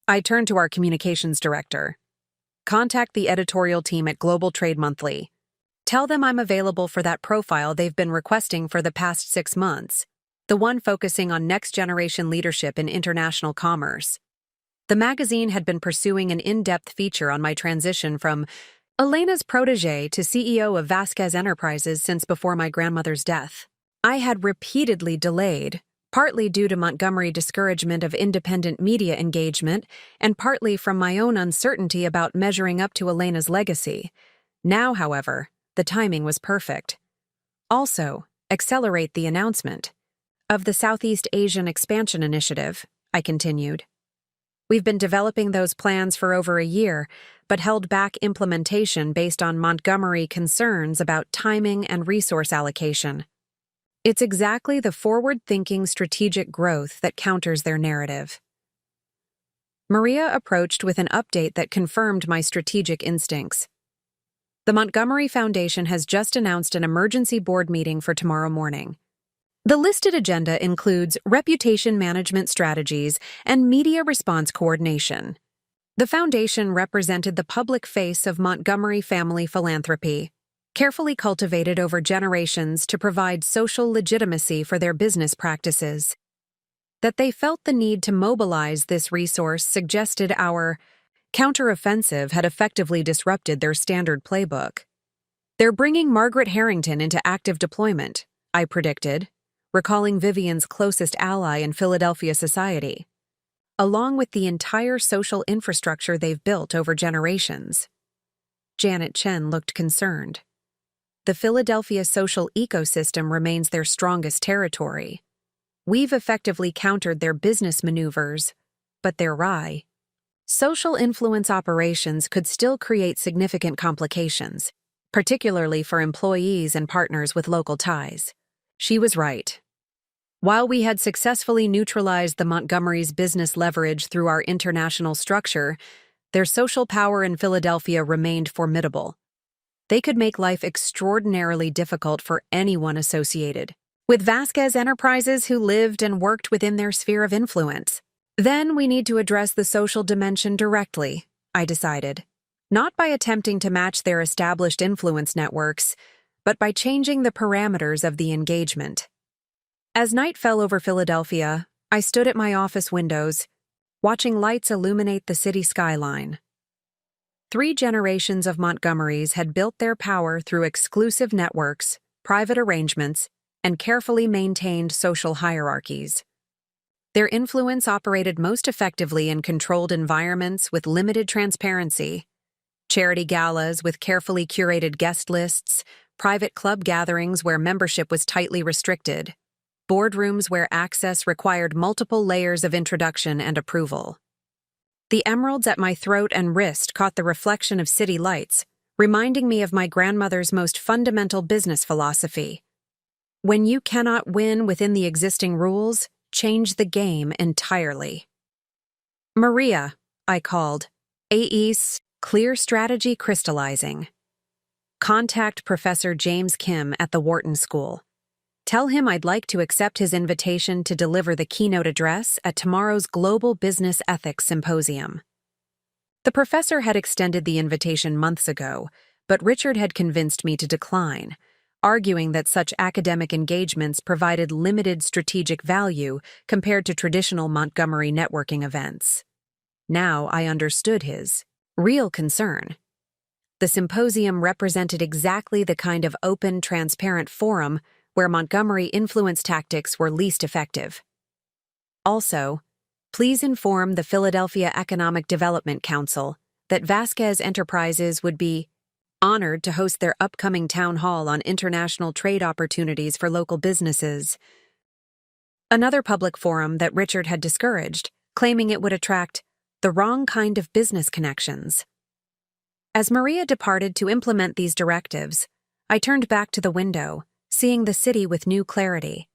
I turned to our communications director. Contact the editorial team at Global Trade Monthly. Tell them I'm available for that profile they've been requesting for the past 6 months, the one focusing on next-generation leadership in international commerce. The magazine had been pursuing an in-depth feature on my transition from Elena's protégé to CEO of Vasquez Enterprises since before my grandmother's death. I had repeatedly delayed, partly due to Montgomery discouragement of independent media engagement and partly from my own uncertainty about measuring up to Elena's legacy. Now, however, the timing was perfect. Also, accelerate the announcement of the Southeast Asian Expansion Initiative, I continued. We've been developing those plans for over a year, but held back implementation based on Montgomery concerns about timing and resource allocation. It's exactly the forward-thinking strategic growth that counters their narrative. Maria approached with an update that confirmed my strategic instincts. The Montgomery Foundation has just announced an emergency board meeting for tomorrow morning. The listed agenda includes reputation management strategies and media response coordination. The foundation represented the public face of Montgomery family philanthropy, carefully cultivated over generations to provide social legitimacy for their business practices. That they felt the need to mobilize this resource suggested our counteroffensive had effectively disrupted their standard playbook. They're bringing Margaret Harrington into active deployment, I predicted, recalling Vivian's closest ally in Philadelphia society, along with the entire social infrastructure they've built over generations. Janet Chen looked concerned. The Philadelphia social ecosystem remains their strongest territory. We've effectively countered their business maneuvers, but they're wry. Social influence operations could still create significant complications, particularly for employees and partners with local ties. She was right. While we had successfully neutralized the Montgomery's business leverage through our international structure, their social power in Philadelphia remained formidable. They could make life extraordinarily difficult for anyone associated with Vasquez Enterprises who lived and worked within their sphere of influence. Then we need to address the social dimension directly, I decided, not by attempting to match their established influence networks, but by changing the parameters of the engagement. As night fell over Philadelphia, I stood at my office windows, watching lights illuminate the city skyline. 3 generations of Montgomerys had built their power through exclusive networks, private arrangements, and carefully maintained social hierarchies. Their influence operated most effectively in controlled environments with limited transparency, charity galas with carefully curated guest lists, private club gatherings where membership was tightly restricted, boardrooms where access required multiple layers of introduction and approval. The emeralds at my throat and wrist caught the reflection of city lights, reminding me of my grandmother's most fundamental business philosophy. When you cannot win within the existing rules, change the game entirely. Maria, I called. AE's Clear Strategy Crystallizing. Contact Professor James Kim at the Wharton School. Tell him I'd like to accept his invitation to deliver the keynote address at tomorrow's Global Business Ethics Symposium. The professor had extended the invitation months ago, but Richard had convinced me to decline, arguing that such academic engagements provided limited strategic value compared to traditional Montgomery networking events. Now I understood his real concern. The symposium represented exactly the kind of open, transparent forum where Montgomery influence tactics were least effective. Also, please inform the Philadelphia Economic Development Council that Vasquez Enterprises would be honored to host their upcoming town hall on international trade opportunities for local businesses. Another public forum that Richard had discouraged, claiming it would attract the wrong kind of business connections. As Maria departed to implement these directives, I turned back to the window, seeing the city with new clarity.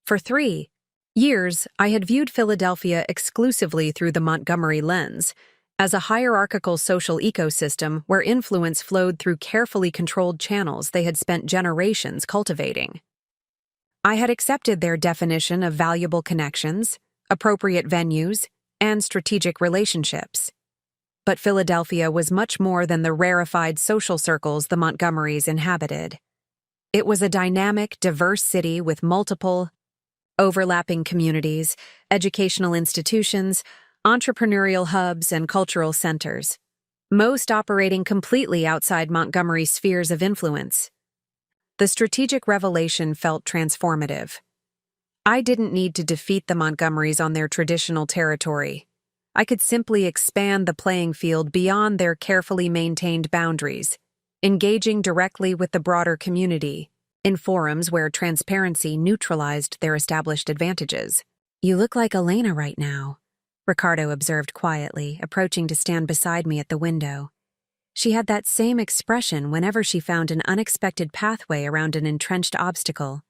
For 3 years, I had viewed Philadelphia exclusively through the Montgomery lens, as a hierarchical social ecosystem where influence flowed through carefully controlled channels they had spent generations cultivating. I had accepted their definition of valuable connections, appropriate venues, and strategic relationships. But Philadelphia was much more than the rarefied social circles the Montgomerys inhabited. It was a dynamic, diverse city with multiple, overlapping communities, educational institutions, entrepreneurial hubs, and cultural centers, most operating completely outside Montgomery's spheres of influence. The strategic revelation felt transformative. I didn't need to defeat the Montgomerys on their traditional territory. I could simply expand the playing field beyond their carefully maintained boundaries, engaging directly with the broader community, in forums where transparency neutralized their established advantages. "You look like Elena right now," Ricardo observed quietly, approaching to stand beside me at the window. She had that same expression whenever she found an unexpected pathway around an entrenched obstacle.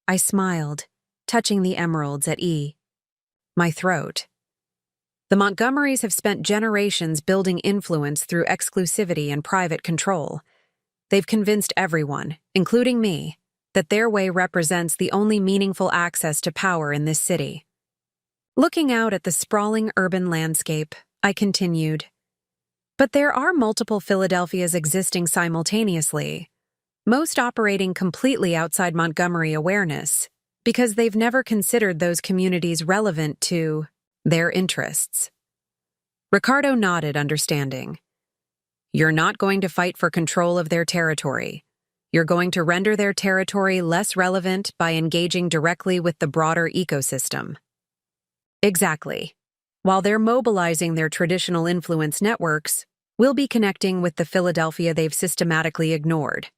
I smiled, touching the emeralds at my throat. The Montgomerys have spent generations building influence through exclusivity and private control. They've convinced everyone, including me, that their way represents the only meaningful access to power in this city. Looking out at the sprawling urban landscape, I continued, "But there are multiple Philadelphias existing simultaneously, most operating completely outside Montgomery awareness, because they've never considered those communities relevant to their interests." Ricardo nodded, understanding. "You're not going to fight for control of their territory. You're going to render their territory less relevant by engaging directly with the broader ecosystem." Exactly. While they're mobilizing their traditional influence networks, we'll be connecting with the Philadelphia they've systematically ignored.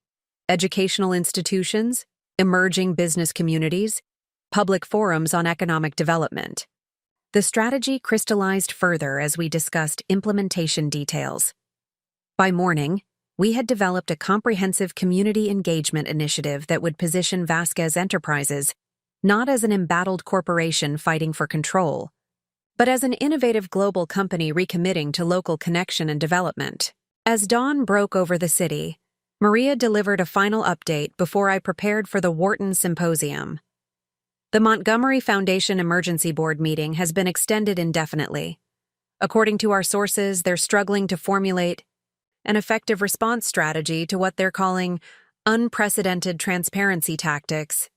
Educational institutions, emerging business communities, public forums on economic development. The strategy crystallized further as we discussed implementation details. By morning, we had developed a comprehensive community engagement initiative that would position Vasquez Enterprises not as an embattled corporation fighting for control, but as an innovative global company recommitting to local connection and development. As dawn broke over the city, Maria delivered a final update before I prepared for the Wharton Symposium. The Montgomery Foundation Emergency Board meeting has been extended indefinitely. According to our sources, they're struggling to formulate an effective response strategy to what they're calling unprecedented transparency tactics.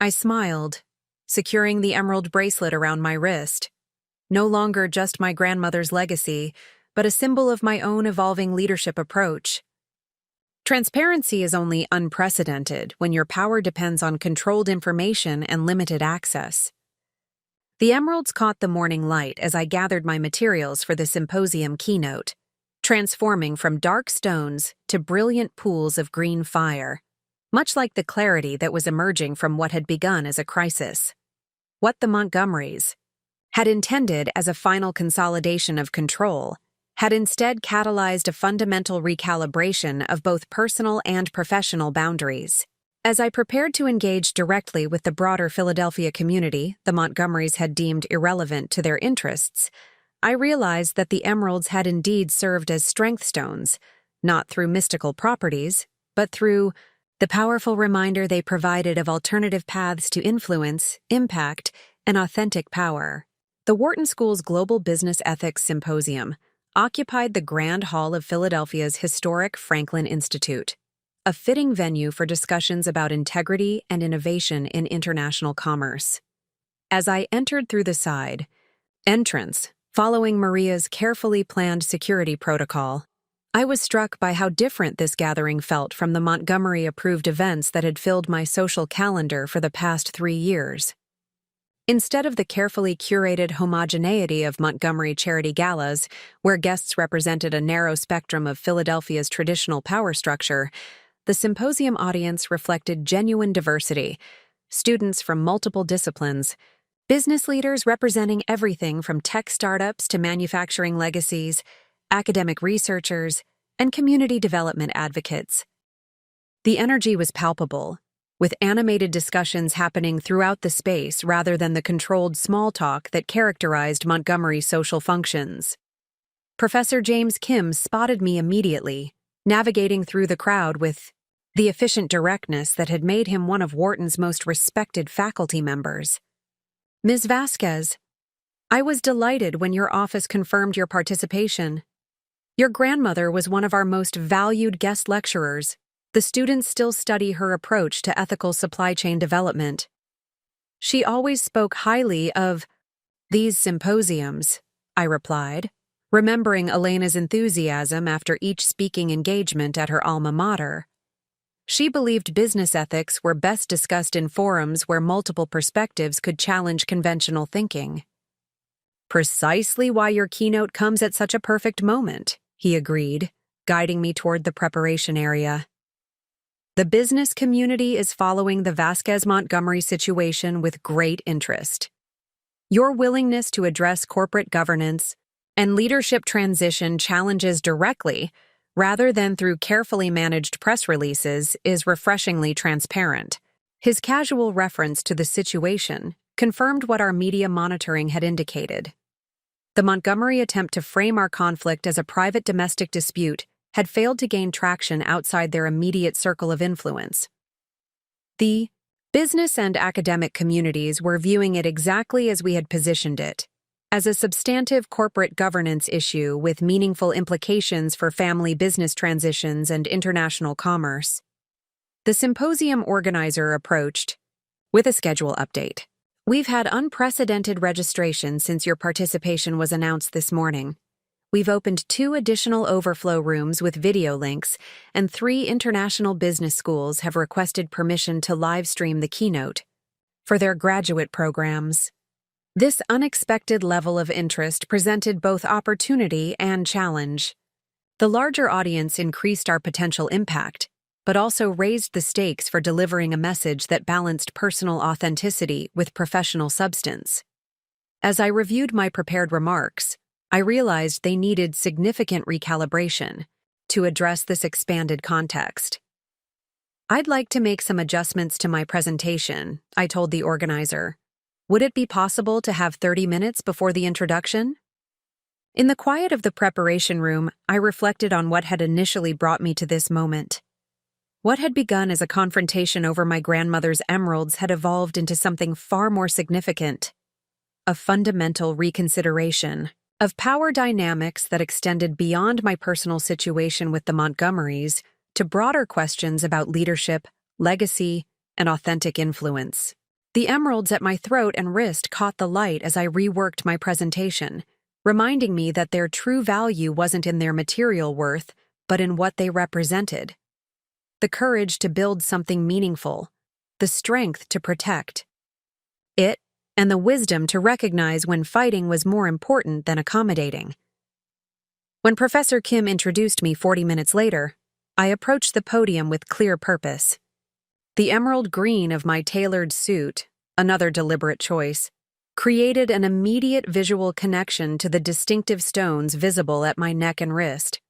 I smiled, securing the emerald bracelet around my wrist. No longer just my grandmother's legacy, but a symbol of my own evolving leadership approach. Transparency is only unprecedented when your power depends on controlled information and limited access. The emeralds caught the morning light as I gathered my materials for the symposium keynote, transforming from dark stones to brilliant pools of green fire, much like the clarity that was emerging from what had begun as a crisis. What the Montgomerys had intended as a final consolidation of control had instead catalyzed a fundamental recalibration of both personal and professional boundaries. As I prepared to engage directly with the broader Philadelphia community the Montgomerys had deemed irrelevant to their interests, I realized that the emeralds had indeed served as strength stones, not through mystical properties, but through the powerful reminder they provided of alternative paths to influence, impact, and authentic power. The Wharton School's Global Business Ethics Symposium occupied the Grand Hall of Philadelphia's historic Franklin Institute, a fitting venue for discussions about integrity and innovation in international commerce. As I entered through the side entrance, following Maria's carefully planned security protocol, I was struck by how different this gathering felt from the Montgomery-approved events that had filled my social calendar for the past 3 years. Instead of the carefully curated homogeneity of Montgomery charity galas, where guests represented a narrow spectrum of Philadelphia's traditional power structure, the symposium audience reflected genuine diversity, students from multiple disciplines, business leaders representing everything from tech startups to manufacturing legacies, academic researchers, and community development advocates. The energy was palpable, with animated discussions happening throughout the space rather than the controlled small talk that characterized Montgomery's social functions. Professor James Kim spotted me immediately, navigating through the crowd with the efficient directness that had made him one of Wharton's most respected faculty members. "Ms. Vasquez, I was delighted when your office confirmed your participation. Your grandmother was one of our most valued guest lecturers. The students still study her approach to ethical supply chain development. She always spoke highly of these symposiums," I replied, remembering Elena's enthusiasm after each speaking engagement at her alma mater. She believed business ethics were best discussed in forums where multiple perspectives could challenge conventional thinking. "Precisely why your keynote comes at such a perfect moment," he agreed, guiding me toward the preparation area. "The business community is following the Vasquez-Montgomery situation with great interest. Your willingness to address corporate governance and leadership transition challenges directly, rather than through carefully managed press releases, is refreshingly transparent." His casual reference to the situation confirmed what our media monitoring had indicated. The Montgomery attempt to frame our conflict as a private domestic dispute had failed to gain traction outside their immediate circle of influence. The business and academic communities were viewing it exactly as we had positioned it, as a substantive corporate governance issue with meaningful implications for family business transitions and international commerce. The symposium organizer approached with a schedule update. "We've had unprecedented registration since your participation was announced this morning. We've opened 2 additional overflow rooms with video links, and 3 international business schools have requested permission to live stream the keynote for their graduate programs." This unexpected level of interest presented both opportunity and challenge. The larger audience increased our potential impact, but also raised the stakes for delivering a message that balanced personal authenticity with professional substance. As I reviewed my prepared remarks, I realized they needed significant recalibration to address this expanded context. "I'd like to make some adjustments to my presentation," I told the organizer. "Would it be possible to have 30 minutes before the introduction?" In the quiet of the preparation room, I reflected on what had initially brought me to this moment. What had begun as a confrontation over my grandmother's emeralds had evolved into something far more significant: a fundamental reconsideration of power dynamics that extended beyond my personal situation with the Montgomerys to broader questions about leadership, legacy, and authentic influence. The emeralds at my throat and wrist caught the light as I reworked my presentation, reminding me that their true value wasn't in their material worth, but in what they represented. The courage to build something meaningful, the strength to protect it, and the wisdom to recognize when fighting was more important than accommodating. When Professor Kim introduced me 40 minutes later, I approached the podium with clear purpose. The emerald green of my tailored suit, another deliberate choice, created an immediate visual connection to the distinctive stones visible at my neck and wrist.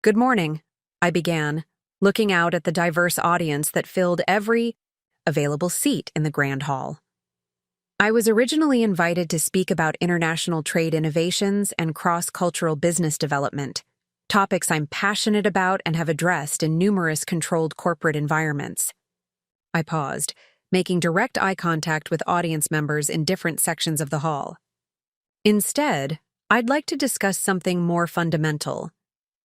"Good morning," I began, looking out at the diverse audience that filled every available seat in the Grand Hall. I was originally invited to speak about international trade innovations and cross-cultural business development, topics I'm passionate about and have addressed in numerous controlled corporate environments. I paused, making direct eye contact with audience members in different sections of the hall. Instead, I'd like to discuss something more fundamental: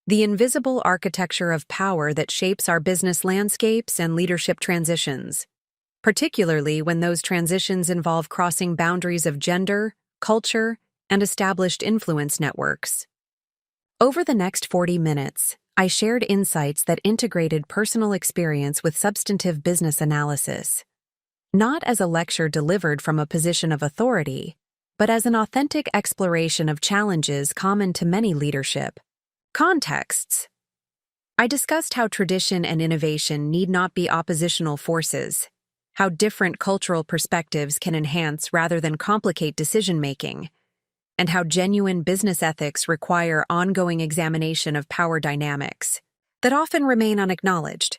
the invisible architecture of power that shapes our business landscapes and leadership transitions, particularly when those transitions involve crossing boundaries of gender, culture, and established influence networks. Over the next 40 minutes, I shared insights that integrated personal experience with substantive business analysis, not as a lecture delivered from a position of authority, but as an authentic exploration of challenges common to many leadership contexts. I discussed how tradition and innovation need not be oppositional forces, how different cultural perspectives can enhance rather than complicate decision-making, and how genuine business ethics require ongoing examination of power dynamics that often remain unacknowledged.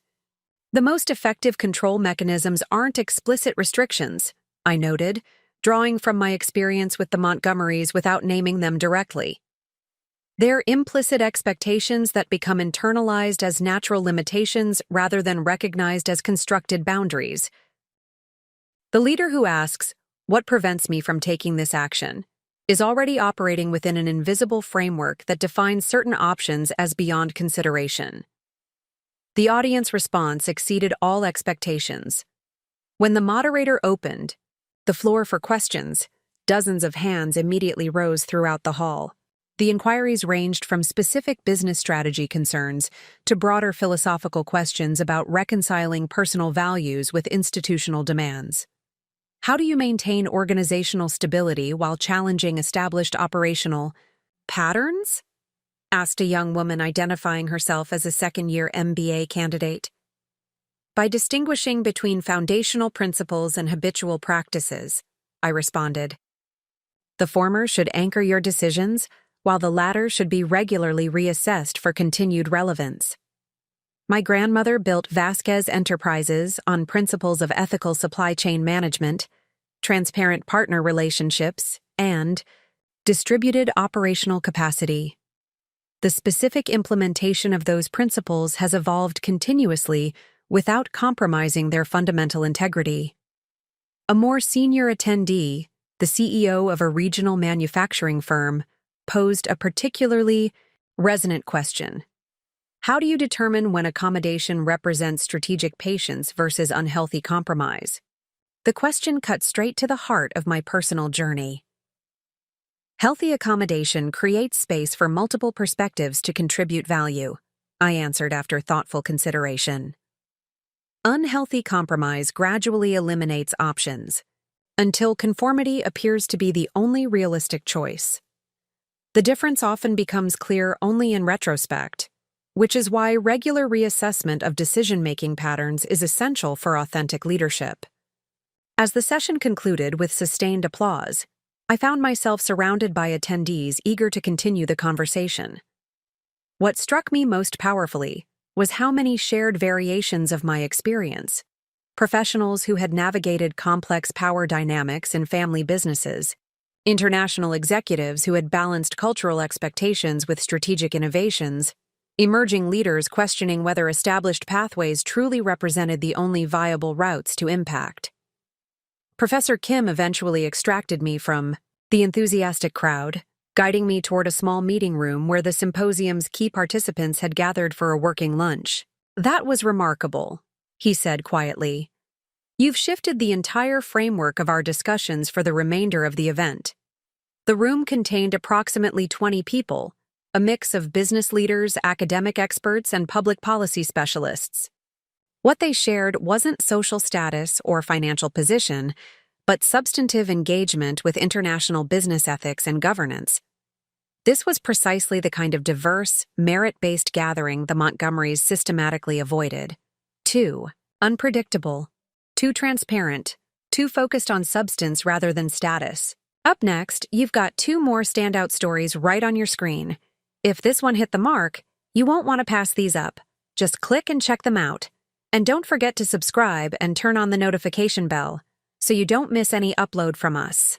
The most effective control mechanisms aren't explicit restrictions, I noted, drawing from my experience with the Montgomerys without naming them directly. They're implicit expectations that become internalized as natural limitations rather than recognized as constructed boundaries. The leader who asks, "What prevents me from taking this action?" is already operating within an invisible framework that defines certain options as beyond consideration. The audience response exceeded all expectations. When the moderator opened the floor for questions, dozens of hands immediately rose throughout the hall. The inquiries ranged from specific business strategy concerns to broader philosophical questions about reconciling personal values with institutional demands. How do you maintain organizational stability while challenging established operational patterns? Asked a young woman identifying herself as a second-year MBA candidate. By distinguishing between foundational principles and habitual practices, I responded. The former should anchor your decisions, while the latter should be regularly reassessed for continued relevance. My grandmother built Vasquez Enterprises on principles of ethical supply chain management, transparent partner relationships, and distributed operational capacity. The specific implementation of those principles has evolved continuously without compromising their fundamental integrity. A more senior attendee, the CEO of a regional manufacturing firm, posed a particularly resonant question. How do you determine when accommodation represents strategic patience versus unhealthy compromise? The question cut straight to the heart of my personal journey. Healthy accommodation creates space for multiple perspectives to contribute value, I answered after thoughtful consideration. Unhealthy compromise gradually eliminates options, until conformity appears to be the only realistic choice. The difference often becomes clear only in retrospect, which is why regular reassessment of decision-making patterns is essential for authentic leadership. As the session concluded with sustained applause, I found myself surrounded by attendees eager to continue the conversation. What struck me most powerfully was how many shared variations of my experience. Professionals who had navigated complex power dynamics in family businesses, international executives who had balanced cultural expectations with strategic innovations, emerging leaders questioning whether established pathways truly represented the only viable routes to impact. Professor Kim eventually extracted me from the enthusiastic crowd, guiding me toward a small meeting room where the symposium's key participants had gathered for a working lunch. "That was remarkable," he said quietly. "You've shifted the entire framework of our discussions for the remainder of the event." The room contained approximately 20 people, a mix of business leaders, academic experts, and public policy specialists. What they shared wasn't social status or financial position, but substantive engagement with international business ethics and governance. This was precisely the kind of diverse, merit-based gathering the Montgomerys systematically avoided. Too unpredictable, too transparent, too focused on substance rather than status. Up next, you've got two more standout stories right on your screen. If this one hit the mark, you won't want to pass these up. Just click and check them out. And don't forget to subscribe and turn on the notification bell so you don't miss any upload from us.